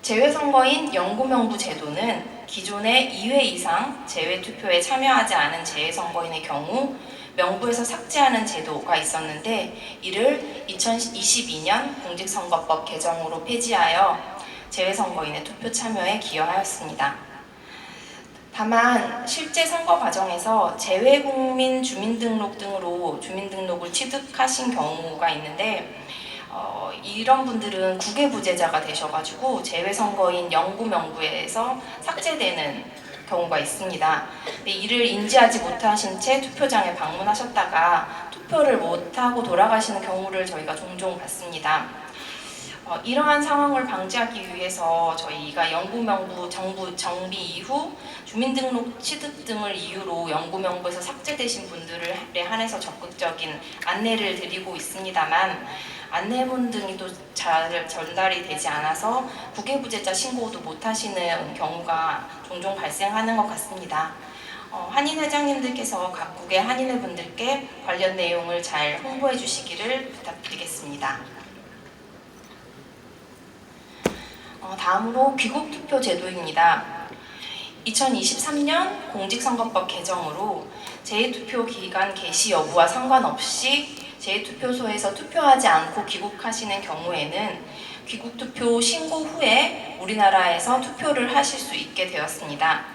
재외선거인 영구명부 제도는 기존의 2회 이상 재외투표에 참여하지 않은 재외선거인의 경우 명부에서 삭제하는 제도가 있었는데 이를 2022년 공직선거법 개정으로 폐지하여 재외선거인의 투표 참여에 기여하였습니다. 다만 실제 선거 과정에서 재외국민 주민등록 등으로 주민등록을 취득하신 경우가 있는데 이런 분들은 국외부재자가 되셔가지고 재외선거인 영구명부에서 삭제되는 경우가 있습니다. 이를 인지하지 못하신 채 투표장에 방문하셨다가 투표를 못하고 돌아가시는 경우를 저희가 종종 봤습니다. 이러한 상황을 방지하기 위해서 저희가 영구명부 정비 이후 주민등록 취득 등을 이유로 영구명부에서 삭제되신 분들에 한해서 적극적인 안내를 드리고 있습니다만 안내문 등이 또 잘 전달이 되지 않아서 국외부재자 신고도 못하시는 경우가 종종 발생하는 것 같습니다. 한인회장님들께서 각국의 한인회분들께 관련 내용을 잘 홍보해 주시기를 부탁드리겠습니다. 다음으로 귀국투표 제도입니다. 2023년 공직선거법 개정으로 재투표 기간 개시 여부와 상관없이 재투표소에서 투표하지 않고 귀국하시는 경우에는 귀국투표 신고 후에 우리나라에서 투표를 하실 수 있게 되었습니다.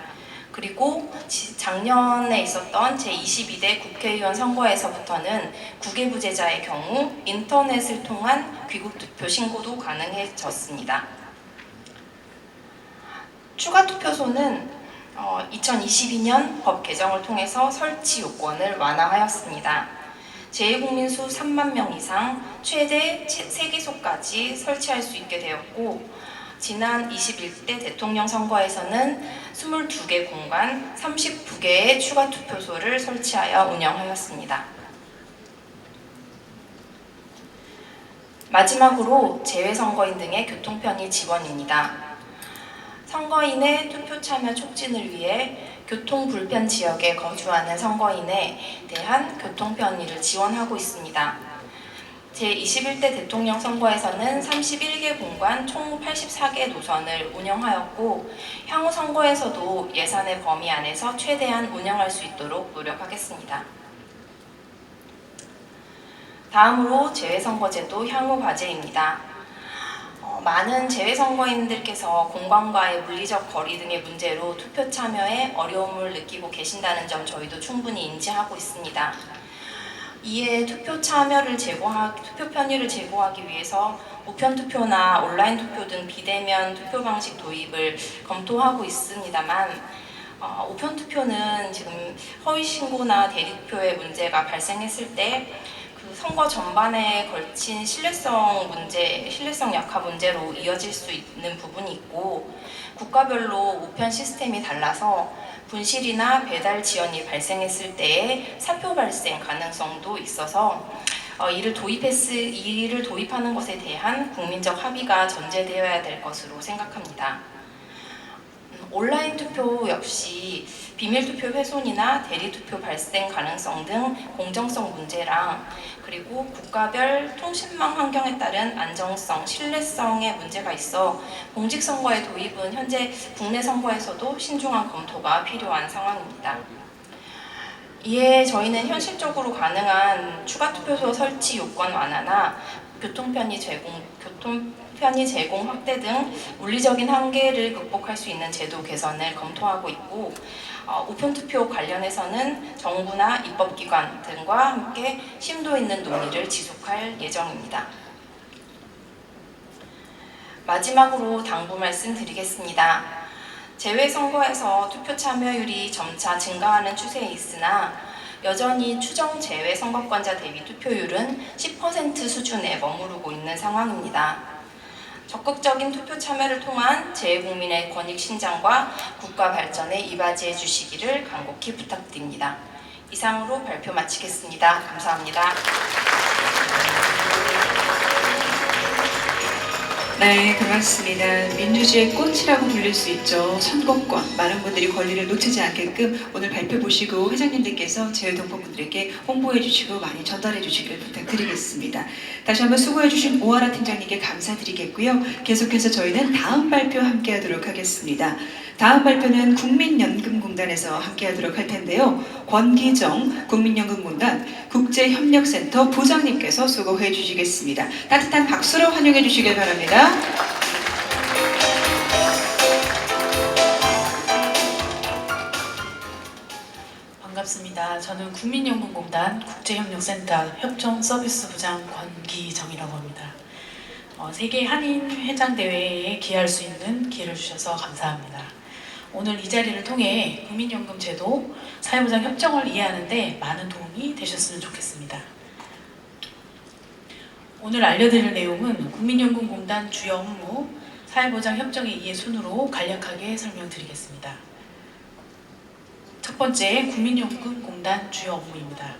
그리고 작년에 있었던 제22대 국회의원 선거에서부터는 국외부재자의 경우 인터넷을 통한 귀국투표 신고도 가능해졌습니다. 추가투표소는 2022년 법 개정을 통해서 설치 요건을 완화하였습니다. 재외국민 수 3만 명 이상 최대 3개소까지 설치할 수 있게 되었고 지난 21대 대통령 선거에서는 22개 공간 39개의 추가투표소를 설치하여 운영하였습니다. 마지막으로 재외선거인 등의 교통편의 지원입니다. 선거인의 투표 참여 촉진을 위해 교통불편 지역에 거주하는 선거인에 대한 교통편의를 지원하고 있습니다. 제21대 대통령 선거에서는 31개 공간 총 84개 노선을 운영하였고 향후 선거에서도 예산의 범위 안에서 최대한 운영할 수 있도록 노력하겠습니다. 다음으로 재외선거제도 향후 과제입니다. 많은 재외선거인들께서 공간과의 물리적 거리 등의 문제로 투표 참여에 어려움을 느끼고 계신다는 점 저희도 충분히 인지하고 있습니다. 이에 투표 편의를 제고하기 위해서 우편투표나 온라인 투표 등 비대면 투표 방식 도입을 검토하고 있습니다만 우편투표는 지금 허위신고나 대리투표의 문제가 발생했을 때 선거 전반에 걸친 신뢰성 약화 문제로 이어질 수 있는 부분이 있고 국가별로 우편 시스템이 달라서 분실이나 배달 지연이 발생했을 때의 사표 발생 가능성도 있어서 이를 도입하는 것에 대한 국민적 합의가 전제되어야 될 것으로 생각합니다. 온라인 투표 역시 비밀투표 훼손이나 대리투표 발생 가능성 등 공정성 문제랑 그리고 국가별 통신망 환경에 따른 안정성, 신뢰성의 문제가 있어 공직선거의 도입은 현재 국내 선거에서도 신중한 검토가 필요한 상황입니다. 이에 저희는 현실적으로 가능한 추가투표소 설치 요건 완화나 교통편의 제공 확대 등 물리적인 한계를 극복할 수 있는 제도 개선을 검토하고 있고 우편투표 관련해서는 정부나 입법기관 등과 함께 심도 있는 논의를 지속할 예정입니다. 마지막으로 당부 말씀드리겠습니다. 재외선거에서 투표 참여율이 점차 증가하는 추세에 있으나 여전히 추정 제외 선거권자 대비 투표율은 10% 수준에 머무르고 있는 상황입니다. 적극적인 투표 참여를 통한 재외국민의 권익 신장과 국가 발전에 이바지해 주시기를 간곡히 부탁드립니다. 이상으로 발표 마치겠습니다. 감사합니다. 네, 그렇습니다. 민주주의의 꽃이라고 불릴 수 있죠. 선거권. 많은 분들이 권리를 놓치지 않게끔 오늘 발표 보시고 회장님들께서 제외동포분들에게 홍보해 주시고 많이 전달해 주시기를 부탁드리겠습니다. 다시 한번 수고해 주신 오하라 팀장님께 감사드리겠고요. 계속해서 저희는 다음 발표 함께 하도록 하겠습니다. 다음 발표는 국민연금공단에서 함께 하도록 할 텐데요. 권기정 국민연금공단 국제협력센터 부장님께서 수고해 주시겠습니다. 따뜻한 박수로 환영해 주시길 바랍니다. 반갑습니다. 저는 국민연금공단 국제협력센터 협정서비스부장 권기정이라고 합니다. 세계 한인 회장대회에 기여할 수 있는 기회를 주셔서 감사합니다. 오늘 이 자리를 통해 국민연금 제도, 사회보장 협정을 이해하는 데 많은 도움이 되셨으면 좋겠습니다. 오늘 알려드릴 내용은 국민연금공단 주요 업무, 사회보장 협정의 이해 순으로 간략하게 설명드리겠습니다. 첫 번째, 국민연금공단 주요 업무입니다.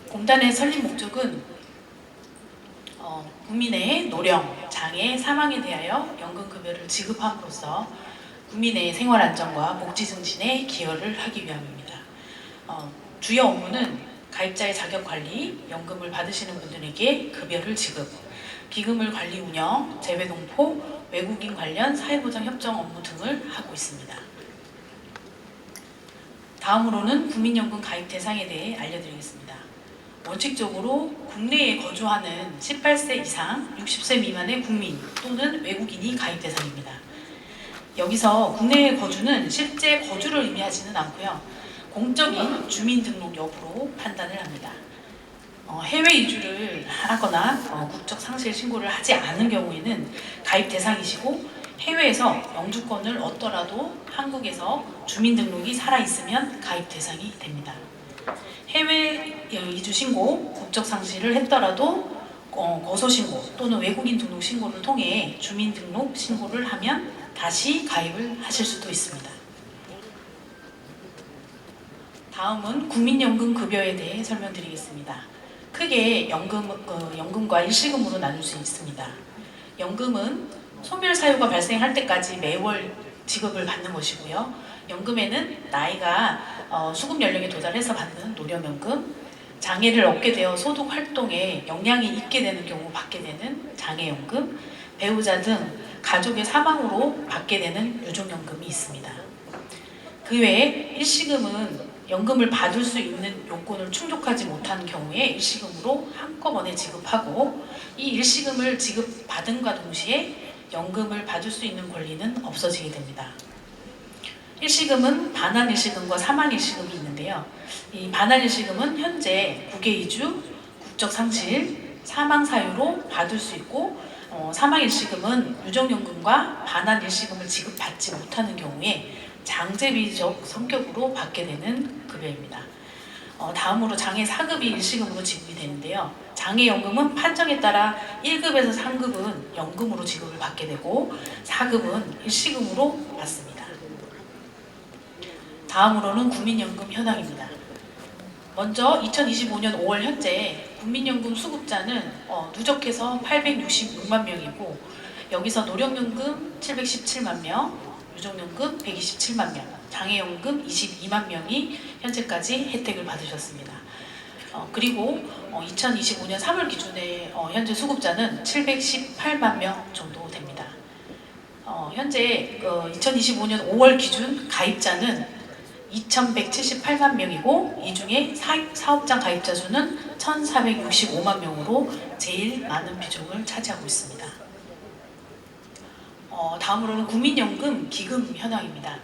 공단의 설립 목적은 국민의 노령, 장애, 사망에 대하여 연금급여를 지급함으로써 국민의 생활 안정과 복지 증진에 기여를 하기 위함입니다. 주요 업무는 가입자의 자격 관리, 연금을 받으시는 분들에게 급여를 지급, 기금을 관리 운영, 재외동포, 외국인 관련 사회보장 협정 업무 등을 하고 있습니다. 다음으로는 국민연금 가입 대상에 대해 알려드리겠습니다. 원칙적으로 국내에 거주하는 18세 이상 60세 미만의 국민 또는 외국인이 가입 대상입니다. 여기서 국내에 거주는 실제 거주를 의미하지는 않고요. 공적인 주민등록 여부로 판단을 합니다. 해외 이주를 하거나 국적 상실 신고를 하지 않은 경우에는 가입 대상이시고, 해외에서 영주권을 얻더라도 한국에서 주민등록이 살아있으면 가입 대상이 됩니다. 해외 이주 신고, 국적 상실을 했더라도 거소 신고 또는 외국인 등록 신고를 통해 주민등록 신고를 하면 다시 가입을 하실 수도 있습니다. 다음은 국민연금 급여에 대해 설명드리겠습니다. 크게 연금과 일시금으로 나눌 수 있습니다. 연금은 소멸 사유가 발생할 때까지 매월 지급을 받는 것이고요. 연금에는 나이가 수급 연령에 도달해서 받는 노령연금, 장애를 얻게 되어 소득 활동에 영향이 있게 되는 경우 받게 되는 장애연금, 배우자 등 가족의 사망으로 받게 되는 유족연금이 있습니다. 그 외에 일시금은 연금을 받을 수 있는 요건을 충족하지 못한 경우에 일시금으로 한꺼번에 지급하고, 이 일시금을 지급받음과 동시에 연금을 받을 수 있는 권리는 없어지게 됩니다. 일시금은 반환일시금과 사망일시금이 있는데요. 이 반환일시금은 현재 국외이주, 국적상실, 사망 사유로 받을 수 있고, 사망일시금은 유족연금과 반환일시금을 지급받지 못하는 경우에 장제비적 성격으로 받게 되는 급여입니다. 다음으로 장애 4급이 일시금으로 지급이 되는데요. 장애연금은 판정에 따라 1급에서 3급은 연금으로 지급을 받게 되고 4급은 일시금으로 받습니다. 다음으로는 국민연금 현황입니다. 먼저 2025년 5월 현재 국민연금 수급자는 누적해서 866만 명이고, 여기서 노령연금 717만 명, 유족연금 127만 명, 장애연금 22만 명이 현재까지 혜택을 받으셨습니다. 그리고 2025년 3월 기준에 현재 수급자는 718만 명 정도 됩니다. 현재 2025년 5월 기준 가입자는 2,178만 명이고, 이 중에 사업장 가입자 수는 1,465만 명으로 제일 많은 비중을 차지하고 있습니다. 다음으로는 국민연금 기금 현황입니다.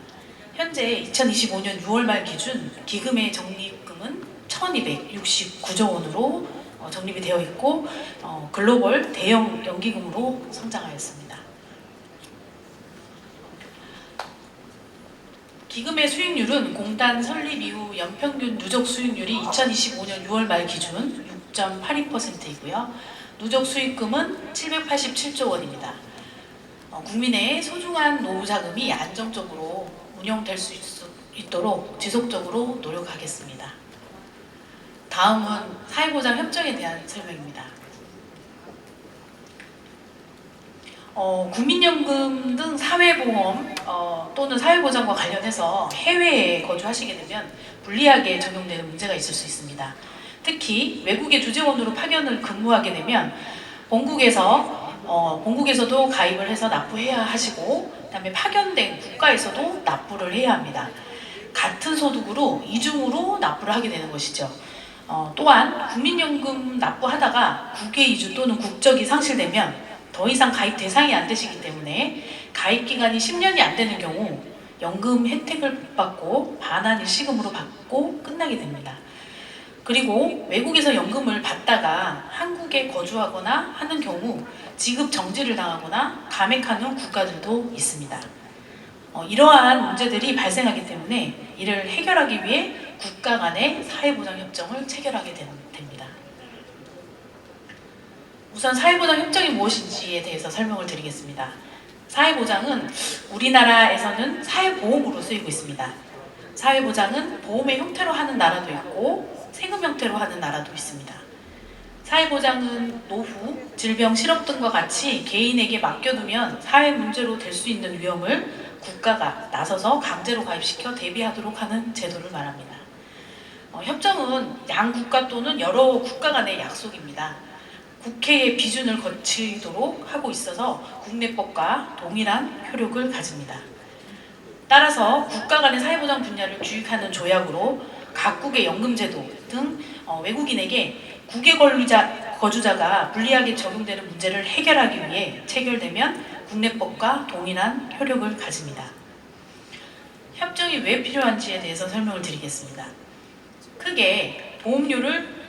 현재 2025년 6월 말 기준 기금의 적립금은 1,269조 원으로 적립이 되어 있고, 글로벌 대형 연기금으로 성장하였습니다. 기금의 수익률은 공단 설립 이후 연평균 누적 수익률이 2025년 6월 말 기준 6.82%이고요. 누적 수익금은 787조 원입니다. 국민의 소중한 노후 자금이 안정적으로 운영될 수 있도록 지속적으로 노력하겠습니다. 다음은 사회보장 협정에 대한 설명입니다. 국민연금 등 사회보험 또는 사회보장과 관련해서 해외에 거주하시게 되면 불리하게 적용되는 문제가 있을 수 있습니다. 특히 외국의 주재원으로 파견을 근무하게 되면 본국에서도 가입을 해서 납부해야 하시고, 그다음에 파견된 국가에서도 납부를 해야 합니다. 같은 소득으로 이중으로 납부를 하게 되는 것이죠. 또한 국민연금 납부하다가 국외 이주 또는 국적이 상실되면 더 이상 가입 대상이 안 되시기 때문에 가입 기간이 10년이 안 되는 경우 연금 혜택을 못 받고 반환 일시금으로 받고 끝나게 됩니다. 그리고 외국에서 연금을 받다가 한국에 거주하거나 하는 경우 지급 정지를 당하거나 감액하는 국가들도 있습니다. 이러한 문제들이 발생하기 때문에 이를 해결하기 위해 국가 간의 사회보장협정을 체결하게 됩니다. 우선 사회보장협정이 무엇인지에 대해서 설명을 드리겠습니다. 사회보장은 우리나라에서는 사회보험으로 쓰이고 있습니다. 사회보장은 보험의 형태로 하는 나라도 있고 세금 형태로 하는 나라도 있습니다. 사회보장은 노후, 질병, 실업 등과 같이 개인에게 맡겨두면 사회 문제로 될 수 있는 위험을 국가가 나서서 강제로 가입시켜 대비하도록 하는 제도를 말합니다. 협정은 양국가 또는 여러 국가 간의 약속입니다. 국회의 비준을 거치도록 하고 있어서 국내법과 동일한 효력을 가집니다. 따라서 국가 간의 사회보장 분야를 규칙하는 조약으로 각국의 연금제도 등 외국인에게 국외 거주자가 불리하게 적용되는 문제를 해결하기 위해 체결되면 국내법과 동일한 효력을 가집니다. 협정이 왜 필요한지에 대해서 설명을 드리겠습니다. 크게 보험료를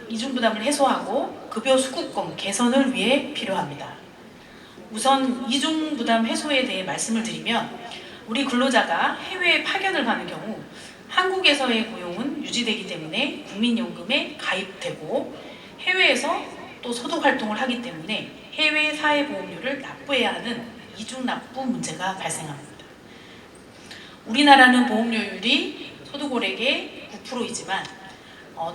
이중부담을 해소하고 급여 수급권 개선을 위해 필요합니다. 우선 이중부담 해소에 대해 말씀을 드리면 우리 근로자가 해외에 파견을 가는 경우 한국에서의 고용은 유지되기 때문에 국민연금에 가입되고 해외에서 또 소득활동을 하기 때문에 해외 사회보험료를 납부해야 하는 이중납부 문제가 발생합니다. 우리나라는 보험료율이 소득월액의 9%이지만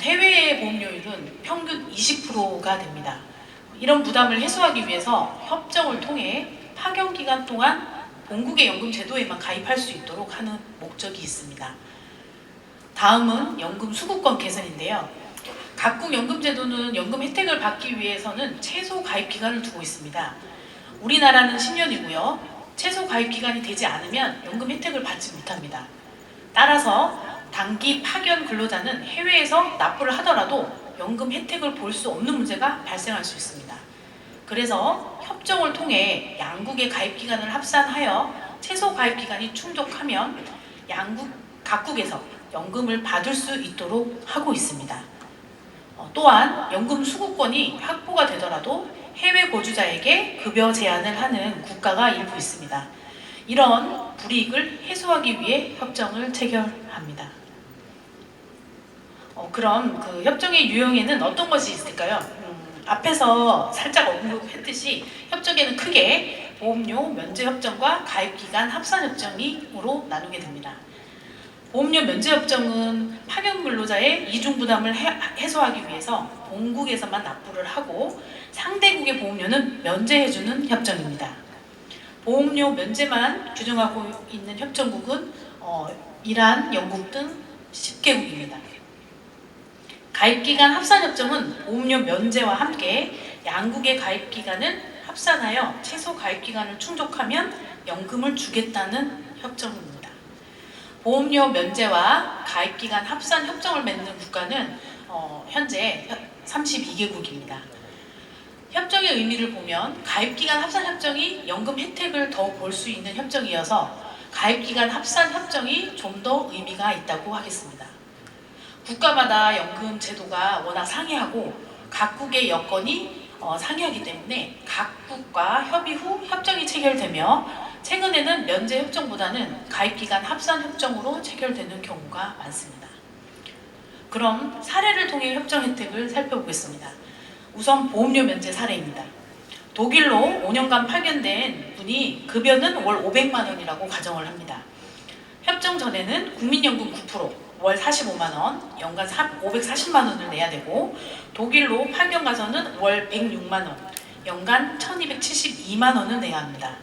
해외의 보험료율은 평균 20%가 됩니다. 이런 부담을 해소하기 위해서 협정을 통해 파견 기간 동안 본국의 연금 제도에만 가입할 수 있도록 하는 목적이 있습니다. 다음은 연금 수급권 개선인데요. 각국 연금 제도는 연금 혜택을 받기 위해서는 최소 가입 기간을 두고 있습니다. 우리나라는 10년이고요. 최소 가입 기간이 되지 않으면 연금 혜택을 받지 못합니다. 따라서 단기 파견 근로자는 해외에서 납부를 하더라도 연금 혜택을 볼 수 없는 문제가 발생할 수 있습니다. 그래서 협정을 통해 양국의 가입 기간을 합산하여 최소 가입 기간이 충족하면 각국에서 연금을 받을 수 있도록 하고 있습니다. 또한 연금 수급권이 확보가 되더라도 해외 거주자에게 급여 제한을 하는 국가가 일부 있습니다. 이런 불이익을 해소하기 위해 협정을 체결합니다. 그럼 그 협정의 유형에는 어떤 것이 있을까요? 앞에서 살짝 언급했듯이 협정에는 크게 보험료 면제 협정과 가입기간 합산 협정으로 나누게 됩니다. 보험료 면제 협정은 파견 근로자의 이중 부담을 해소하기 위해서 본국에서만 납부를 하고 상대국의 보험료는 면제해주는 협정입니다. 보험료 면제만 규정하고 있는 협정국은 이란, 영국 등 10개국입니다. 가입기간 합산협정은 보험료 면제와 함께 양국의 가입기간을 합산하여 최소 가입기간을 충족하면 연금을 주겠다는 협정입니다. 보험료 면제와 가입기간 합산 협정을 맺는 국가는 현재 32개국입니다. 협정의 의미를 보면 가입기간 합산 협정이 연금 혜택을 더 볼 수 있는 협정이어서 가입기간 합산 협정이 좀 더 의미가 있다고 하겠습니다. 국가마다 연금 제도가 워낙 상이하고 각국의 여건이 상이하기 때문에 각국과 협의 후 협정이 체결되며 최근에는 면제 협정보다는 가입기간 합산 협정으로 체결되는 경우가 많습니다. 그럼 사례를 통해 협정 혜택을 살펴보겠습니다. 우선 보험료 면제 사례입니다. 독일로 5년간 파견된 분이 급여는 월 500만 원이라고 가정을 합니다. 협정 전에는 국민연금 9%, 월 45만 원, 연간 540만 원을 내야 되고, 독일로 파견 가서는 월 106만 원, 연간 1272만 원을 내야 합니다.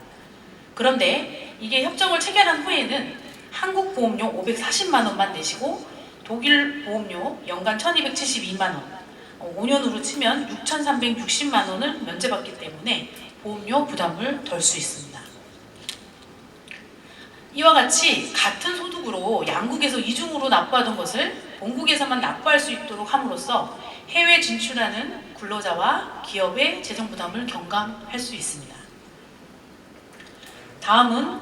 그런데 이게 협정을 체결한 후에는 한국 보험료 540만 원만 내시고 독일 보험료 연간 1272만 원, 5년으로 치면 6360만 원을 면제받기 때문에 보험료 부담을 덜 수 있습니다. 이와 같이 같은 소득으로 양국에서 이중으로 납부하던 것을 본국에서만 납부할 수 있도록 함으로써 해외 진출하는 근로자와 기업의 재정 부담을 경감할 수 있습니다. 다음은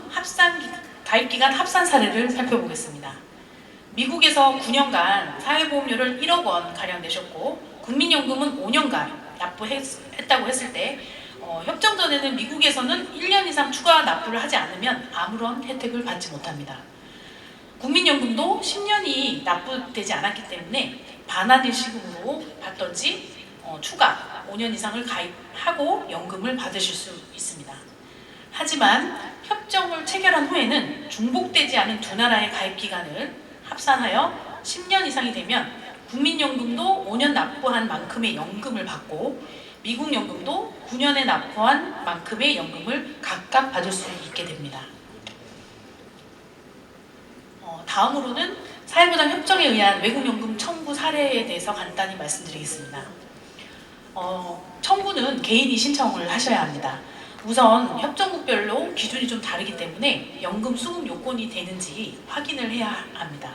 가입기간 합산 사례를 살펴보겠습니다. 미국에서 9년간 사회보험료를 1억 원 가량 내셨고 국민연금은 5년간 납부했다고 했을 때 협정 전에는 미국에서는 1년 이상 추가 납부를 하지 않으면 아무런 혜택을 받지 못합니다. 국민연금도 10년이 납부되지 않았기 때문에 반환일시금으로 받던지 추가 5년 이상을 가입하고 연금을 받으실 수 있습니다. 하지만 협정을 체결한 후에는 중복되지 않은 두 나라의 가입기간을 합산하여 10년 이상이 되면 국민연금도 5년 납부한 만큼의 연금을 받고 미국 연금도 9년에 납부한 만큼의 연금을 각각 받을 수 있게 됩니다. 다음으로는 사회보장 협정에 의한 외국연금 청구 사례에 대해서 간단히 말씀드리겠습니다. 청구는 개인이 신청을 하셔야 합니다. 우선 협정국별로 기준이 좀 다르기 때문에 연금 수급 요건이 되는지 확인을 해야 합니다.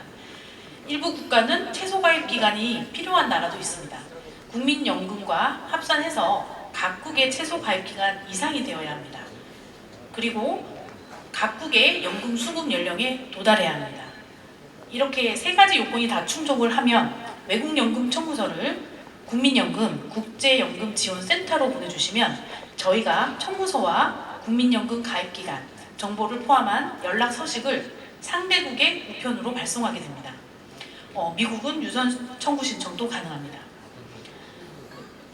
일부 국가는 최소 가입 기간이 필요한 나라도 있습니다. 국민연금과 합산해서 각국의 최소 가입 기간 이상이 되어야 합니다. 그리고 각국의 연금 수급 연령에 도달해야 합니다. 이렇게 세 가지 요건이 다 충족을 하면 외국연금 청구서를 국민연금 국제연금지원센터로 보내주시면 저희가 청구서와 국민연금 가입기간 정보를 포함한 연락 서식을 상대국의 우편으로 발송하게 됩니다. 미국은 유선 청구 신청도 가능합니다.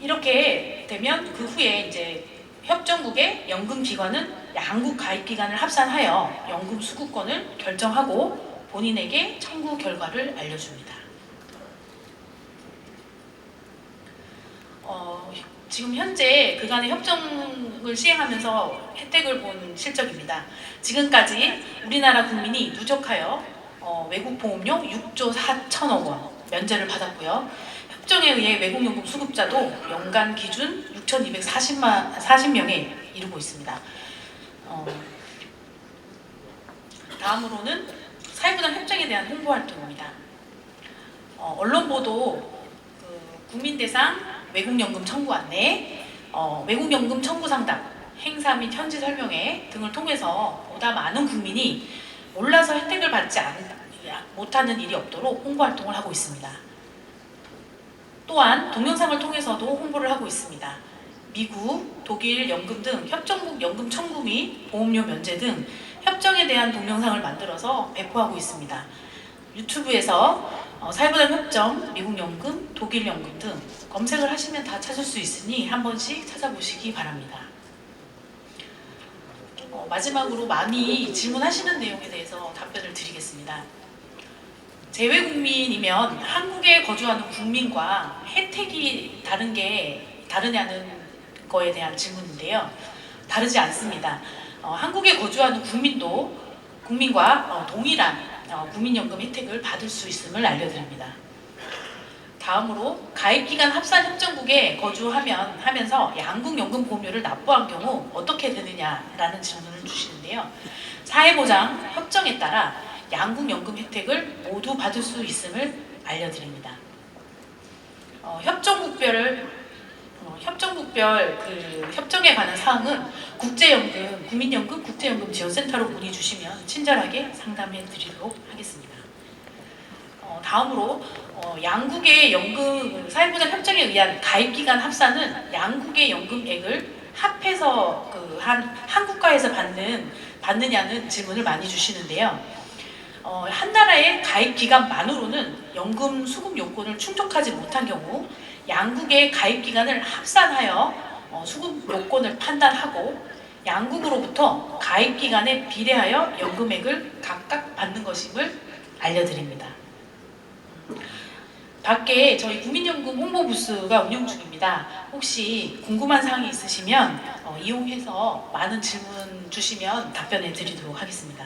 이렇게 되면 그 후에 이제 협정국의 연금기관은 양국 가입기간을 합산하여 연금 수급권을 결정하고 본인에게 청구 결과를 알려줍니다. 지금 현재 그간의 협정을 시행하면서 혜택을 본 실적입니다. 지금까지 우리나라 국민이 누적하여 외국 보험료 6조 4천억 원 면제를 받았고요. 협정에 의해 외국연금 수급자도 연간 기준 6,240명에 이르고 있습니다. 다음으로는 사회보장 협정에 대한 홍보 활동입니다. 언론 보도, 국민대상 외국연금 청구 안내, 외국연금 청구 상담, 행사 및 현지 설명회 등을 통해서 보다 많은 국민이 몰라서 혜택을 받지 못하는 일이 없도록 홍보 활동을 하고 있습니다. 또한 동영상을 통해서도 홍보를 하고 있습니다. 미국, 독일 연금 등 협정국 연금 청구 및 보험료 면제 등 협정에 대한 동영상을 만들어서 배포하고 있습니다. 유튜브에서 사회보장 협정, 미국 연금, 독일 연금 등 검색을 하시면 다 찾을 수 있으니 한 번씩 찾아보시기 바랍니다. 마지막으로 많이 질문하시는 내용에 대해서 답변을 드리겠습니다. 재외국민이면 한국에 거주하는 국민과 혜택이 다르냐는 거에 대한 질문인데요. 다르지 않습니다. 한국에 거주하는 국민과 동일한 국민연금 혜택을 받을 수 있음을 알려드립니다. 다음으로 가입기간 합산 협정국에 거주하면서 양국 연금 보험료를 납부한 경우 어떻게 되느냐라는 질문을 주시는데요. 사회보장 협정에 따라 양국 연금 혜택을 모두 받을 수 있음을 알려드립니다. 협정국별 그 협정에 관한 사항은 국민연금 국제연금지원센터로 문의 주시면 친절하게 상담해 드리도록 하겠습니다. 다음으로 양국의 사회보장 협정에 의한 가입기간 합산은 양국의 연금액을 합해서 한 국가에서 받느냐는 질문을 많이 주시는데요. 한 나라의 가입 기간만으로는 연금 수급 요건을 충족하지 못한 경우 양국의 가입 기간을 합산하여 수급 요건을 판단하고 양국으로부터 가입 기간에 비례하여 연금액을 각각 받는 것임을 알려드립니다. 밖에 저희 국민연금 홍보 부스가 운영 중입니다. 혹시 궁금한 사항이 있으시면 이용해서 많은 질문 주시면 답변해 드리도록 하겠습니다.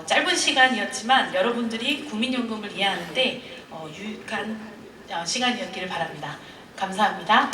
짧은 시간이었지만 여러분들이 국민연금을 이해하는데 유익한 시간이었기를 바랍니다. 감사합니다.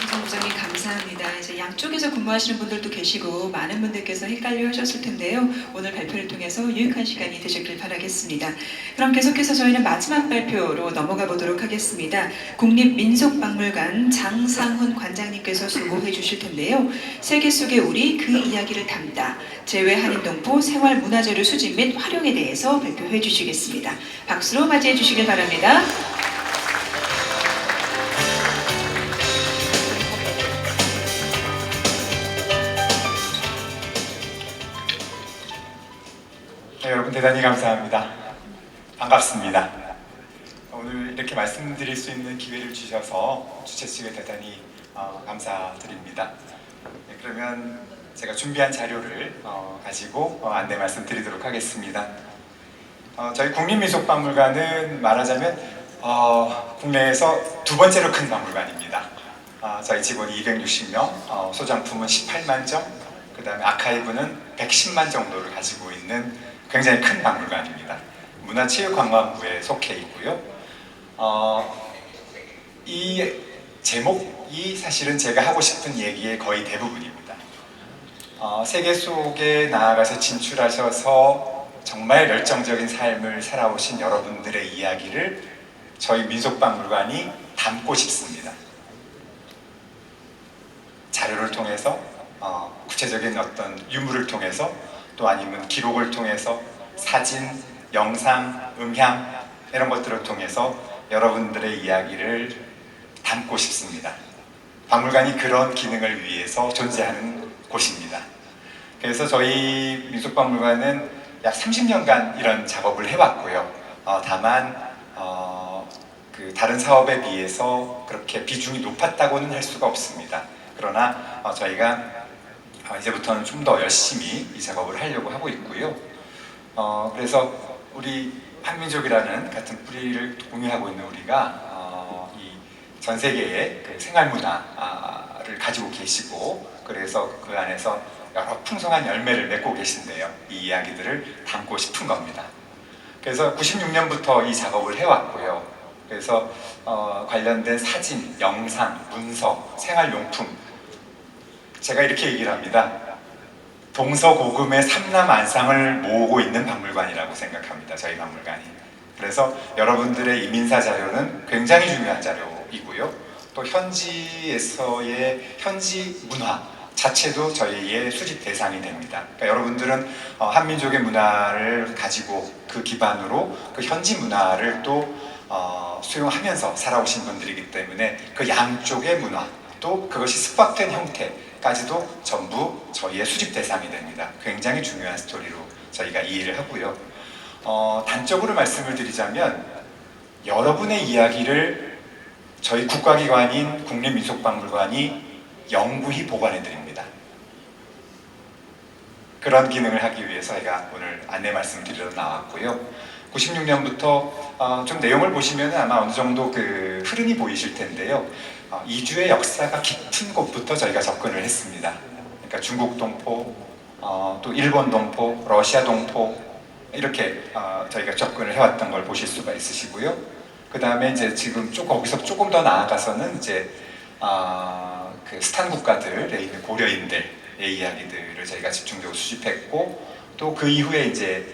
정부장님 감사합니다. 이제 양쪽에서 근무하시는 분들도 계시고 많은 분들께서 헷갈려 하셨을 텐데요. 오늘 발표를 통해서 유익한 시간이 되셨길 바라겠습니다. 그럼 계속해서 저희는 마지막 발표로 넘어가 보도록 하겠습니다. 국립민속박물관 장상훈 관장님께서 수고해 주실 텐데요. 세계 속의 우리 그 이야기를 담다 재외 한인동포 생활문화재료 수집 및 활용에 대해서 발표해 주시겠습니다. 박수로 맞이해 주시길 바랍니다. 네, 여러분 대단히 감사합니다. 반갑습니다. 오늘 이렇게 말씀드릴 수 있는 기회를 주셔서 주최 측에 대단히 감사드립니다. 네, 그러면 제가 준비한 자료를 가지고 안내 말씀드리도록 하겠습니다. 저희 국립민속박물관은 말하자면 국내에서 두 번째로 큰 박물관입니다. 저희 직원이 260명, 소장품은 18만 점, 그 다음에 아카이브는 110만 정도를 가지고 있는 굉장히 큰 박물관입니다. 문화체육관광부에 속해 있고요. 이 제목이 사실은 제가 하고 싶은 얘기의 거의 대부분입니다. 세계 속에 나아가서 진출하셔서 정말 열정적인 삶을 살아오신 여러분들의 이야기를 저희 민속박물관이 담고 싶습니다. 자료를 통해서, 구체적인 어떤 유물을 통해서, 또 아니면 기록을 통해서 사진, 영상, 음향 이런 것들을 통해서 여러분들의 이야기를 담고 싶습니다. 박물관이 그런 기능을 위해서 존재하는 곳입니다. 그래서 저희 민속박물관은 약 30년간 이런 작업을 해왔고요. 다만 다른 사업에 비해서 그렇게 비중이 높았다고는 할 수가 없습니다. 그러나 저희가 이제부터는 좀 더 열심히 이 작업을 하려고 하고 있고요. 그래서 우리 한민족이라는 같은 뿌리를 공유하고 있는 우리가 이 전 세계의 그 생활문화를 가지고 계시고, 그래서 그 안에서 여러 풍성한 열매를 맺고 계신데요. 이 이야기들을 담고 싶은 겁니다. 그래서 96년부터 이 작업을 해왔고요. 그래서 관련된 사진, 영상, 문서, 생활용품, 제가 이렇게 얘기를 합니다. 동서고금의 삼남안상을 모으고 있는 박물관이라고 생각합니다. 저희 박물관이. 그래서 여러분들의 이민사 자료는 굉장히 중요한 자료이고요. 또 현지에서의 현지 문화 자체도 저희의 수집 대상이 됩니다. 그러니까 여러분들은 한민족의 문화를 가지고 그 기반으로 그 현지 문화를 또 수용하면서 살아오신 분들이기 때문에 그 양쪽의 문화, 또 그것이 습박된 형태까지도 전부 저희의 수집 대상이 됩니다. 굉장히 중요한 스토리로 저희가 이해를 하고요. 단적으로 말씀을 드리자면 여러분의 이야기를 저희 국가기관인 국립민속박물관이 영구히 보관해 드립니다. 그런 기능을 하기 위해서 제가 오늘 안내 말씀드리러 나왔고요. 96년부터 좀 내용을 보시면 아마 어느 정도 그 흐름이 보이실 텐데요. 이주의 역사가 깊은 곳부터 저희가 접근을 했습니다. 그러니까 중국 동포, 또 일본 동포, 러시아 동포 이렇게 저희가 접근을 해왔던 걸 보실 수가 있으시고요. 그 다음에 이제 지금 거기서 조금 더 나아가서는 이제 그 스탄 국가들에 있는 고려인들의 이야기들을 저희가 집중적으로 수집했고, 또 그 이후에 이제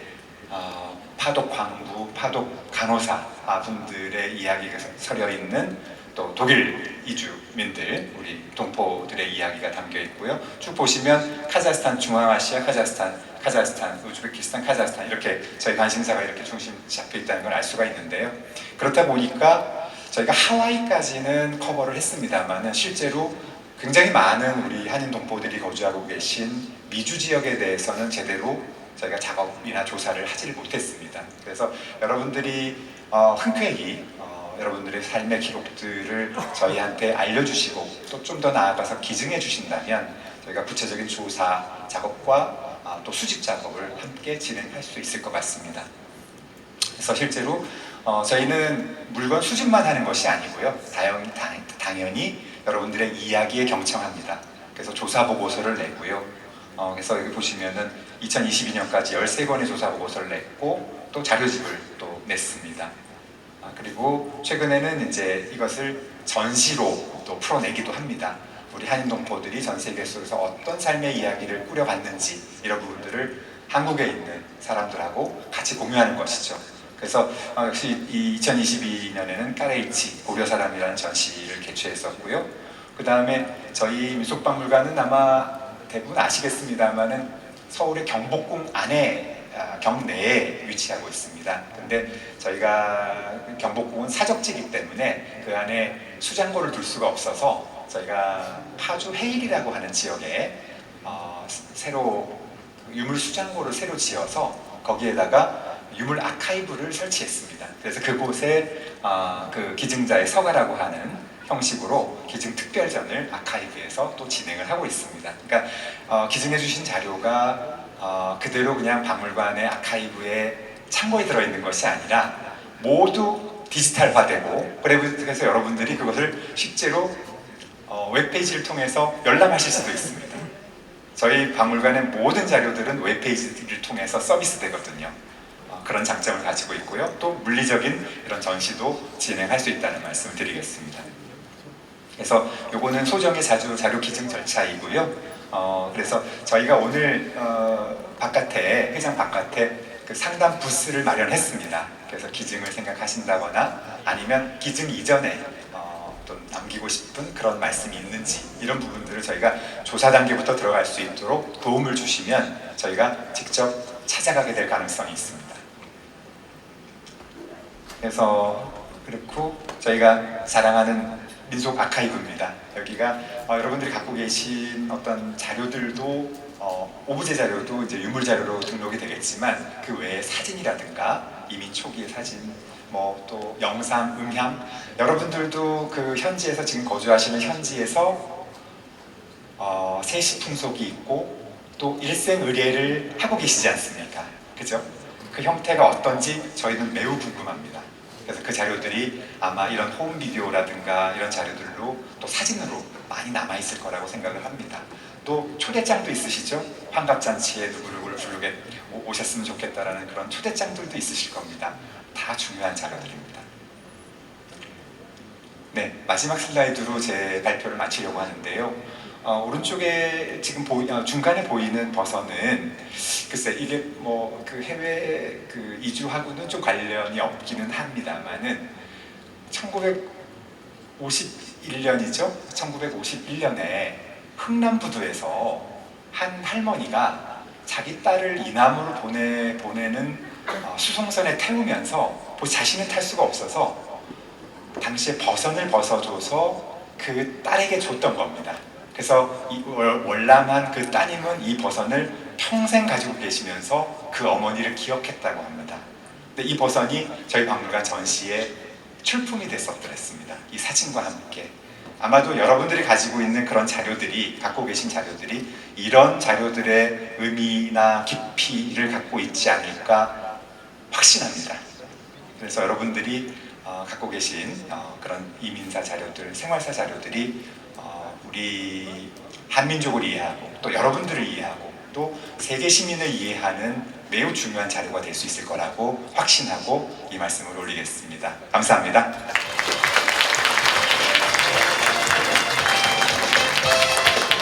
파독 광부, 파독 간호사 분들의 이야기가 서려 있는 또 독일 이주민들, 우리 동포들의 이야기가 담겨 있고요. 쭉 보시면 카자흐스탄, 중앙아시아, 카자흐스탄, 우즈베키스탄, 카자흐스탄 이렇게 저희 관심사가 이렇게 중심 잡혀 있다는 걸 알 수가 있는데요. 그렇다 보니까 저희가 하와이까지는 커버를 했습니다만은 실제로 굉장히 많은 우리 한인 동포들이 거주하고 계신 미주 지역에 대해서는 제대로 저희가 작업이나 조사를 하지를 못했습니다. 그래서 여러분들이 흔쾌히 여러분들의 삶의 기록들을 저희한테 알려주시고 또 좀 더 나아가서 기증해 주신다면 저희가 구체적인 조사 작업과 또 수집 작업을 함께 진행할 수 있을 것 같습니다. 그래서 실제로 저희는 물건 수집만 하는 것이 아니고요. 당연히 여러분들의 이야기에 경청합니다. 그래서 조사 보고서를 내고요. 그래서 여기 보시면은 2022년까지 13권의 조사 보고서를 냈고 또 자료집을 또 냈습니다. 그리고 최근에는 이제 이것을 전시로 또 풀어내기도 합니다. 우리 한인 동포들이 전 세계 속에서 어떤 삶의 이야기를 꾸려봤는지 이런 부분들을 한국에 있는 사람들하고 같이 공유하는 것이죠. 그래서 역시 이 2022년에는 까레이치 고려사람이라는 전시를 개최했었고요. 그 다음에 저희 민속박물관은 아마 대부분 아시겠습니다만은 서울의 경복궁 안에 경내에 위치하고 있습니다. 근데 저희가 경복궁은 사적지이기 때문에 그 안에 수장고를 둘 수가 없어서 저희가 파주 해일이라고 하는 지역에 새로 유물 수장고를 새로 지어서 거기에다가 유물 아카이브를 설치했습니다. 그래서 그곳에 그 기증자의 서가라고 하는 형식으로 기증 특별전을 아카이브에서 또 진행을 하고 있습니다. 그러니까 기증해 주신 자료가 그대로 그냥 박물관의 아카이브에 창고에 들어있는 것이 아니라 모두 디지털화되고 그래서 여러분들이 그것을 실제로 웹페이지를 통해서 열람하실 수도 있습니다. 저희 박물관의 모든 자료들은 웹페이지를 통해서 서비스되거든요. 그런 장점을 가지고 있고요. 또 물리적인 이런 전시도 진행할 수 있다는 말씀을 드리겠습니다. 그래서 요거는 소정의 자료 기증 절차이고요. 그래서 저희가 오늘 바깥에 회장 바깥에 그 상담 부스를 마련했습니다. 그래서 기증을 생각하신다거나 아니면 기증 이전에 또 남기고 싶은 그런 말씀이 있는지 이런 부분들을 저희가 조사 단계부터 들어갈 수 있도록 도움을 주시면 저희가 직접 찾아가게 될 가능성이 있습니다. 그래서 그렇고 저희가 자랑하는 민속 아카이브입니다. 여기가 여러분들이 갖고 계신 어떤 자료들도 오브제 자료도 이제 유물 자료로 등록이 되겠지만 그 외에 사진이라든가 이미 초기의 사진, 뭐 또 영상, 음향 여러분들도 그 현지에서 지금 거주하시는 현지에서 세시 풍속이 있고 또 일생 의례를 하고 계시지 않습니까? 그죠? 그 형태가 어떤지 저희는 매우 궁금합니다. 그래서 그 자료들이 아마 이런 홈 비디오라든가 이런 자료들로 또 사진으로 많이 남아있을 거라고 생각을 합니다. 또 초대장도 있으시죠? 환갑잔치에 누구누구를 부르게 오셨으면 좋겠다라는 그런 초대장들도 있으실 겁니다. 다 중요한 자료들입니다. 네, 마지막 슬라이드로 제 발표를 마치려고 하는데요. 오른쪽에 지금 중간에 보이는 버선은 글쎄 이게 뭐 그 해외 그 이주하고는 좀 관련이 없기는 합니다만은 1951년이죠. 1951년에 흥남부두에서 한 할머니가 자기 딸을 이남으로 보내는 수송선에 태우면서 자신은 탈 수가 없어서 당시에 버선을 벗어줘서 그 딸에게 줬던 겁니다. 그래서 이 월남한 그 따님은 이 버선을 평생 가지고 계시면서 그 어머니를 기억했다고 합니다. 근데 이 버선이 저희 박물관 전시에 출품이 됐었더랬습니다. 이 사진과 함께. 아마도 여러분들이 가지고 있는 그런 자료들이, 갖고 계신 자료들이 이런 자료들의 의미나 깊이를 갖고 있지 않을까 확신합니다. 그래서 여러분들이 갖고 계신 그런 이민사 자료들, 생활사 자료들이 우리 한민족을 이해하고 또 여러분들을 이해하고 또 세계 시민을 이해하는 매우 중요한 자료가 될 수 있을 거라고 확신하고 이 말씀을 올리겠습니다. 감사합니다.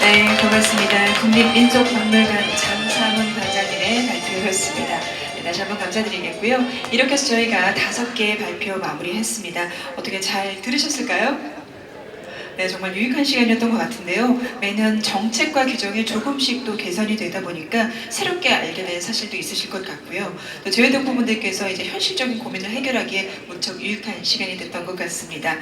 네, 고맙습니다. 국립민속박물관 장상훈 관장님의 발표였습니다. 네, 다시 한번 감사드리겠고요. 이렇게 해서 저희가 5개의 발표 마무리했습니다. 어떻게 잘 들으셨을까요? 네, 정말 유익한 시간이었던 것 같은데요. 매년 정책과 규정이 조금씩 또 개선이 되다 보니까 새롭게 알게 된 사실도 있으실 것 같고요. 또 제외동포분들께서 이제 현실적인 고민을 해결하기에 무척 유익한 시간이 됐던 것 같습니다.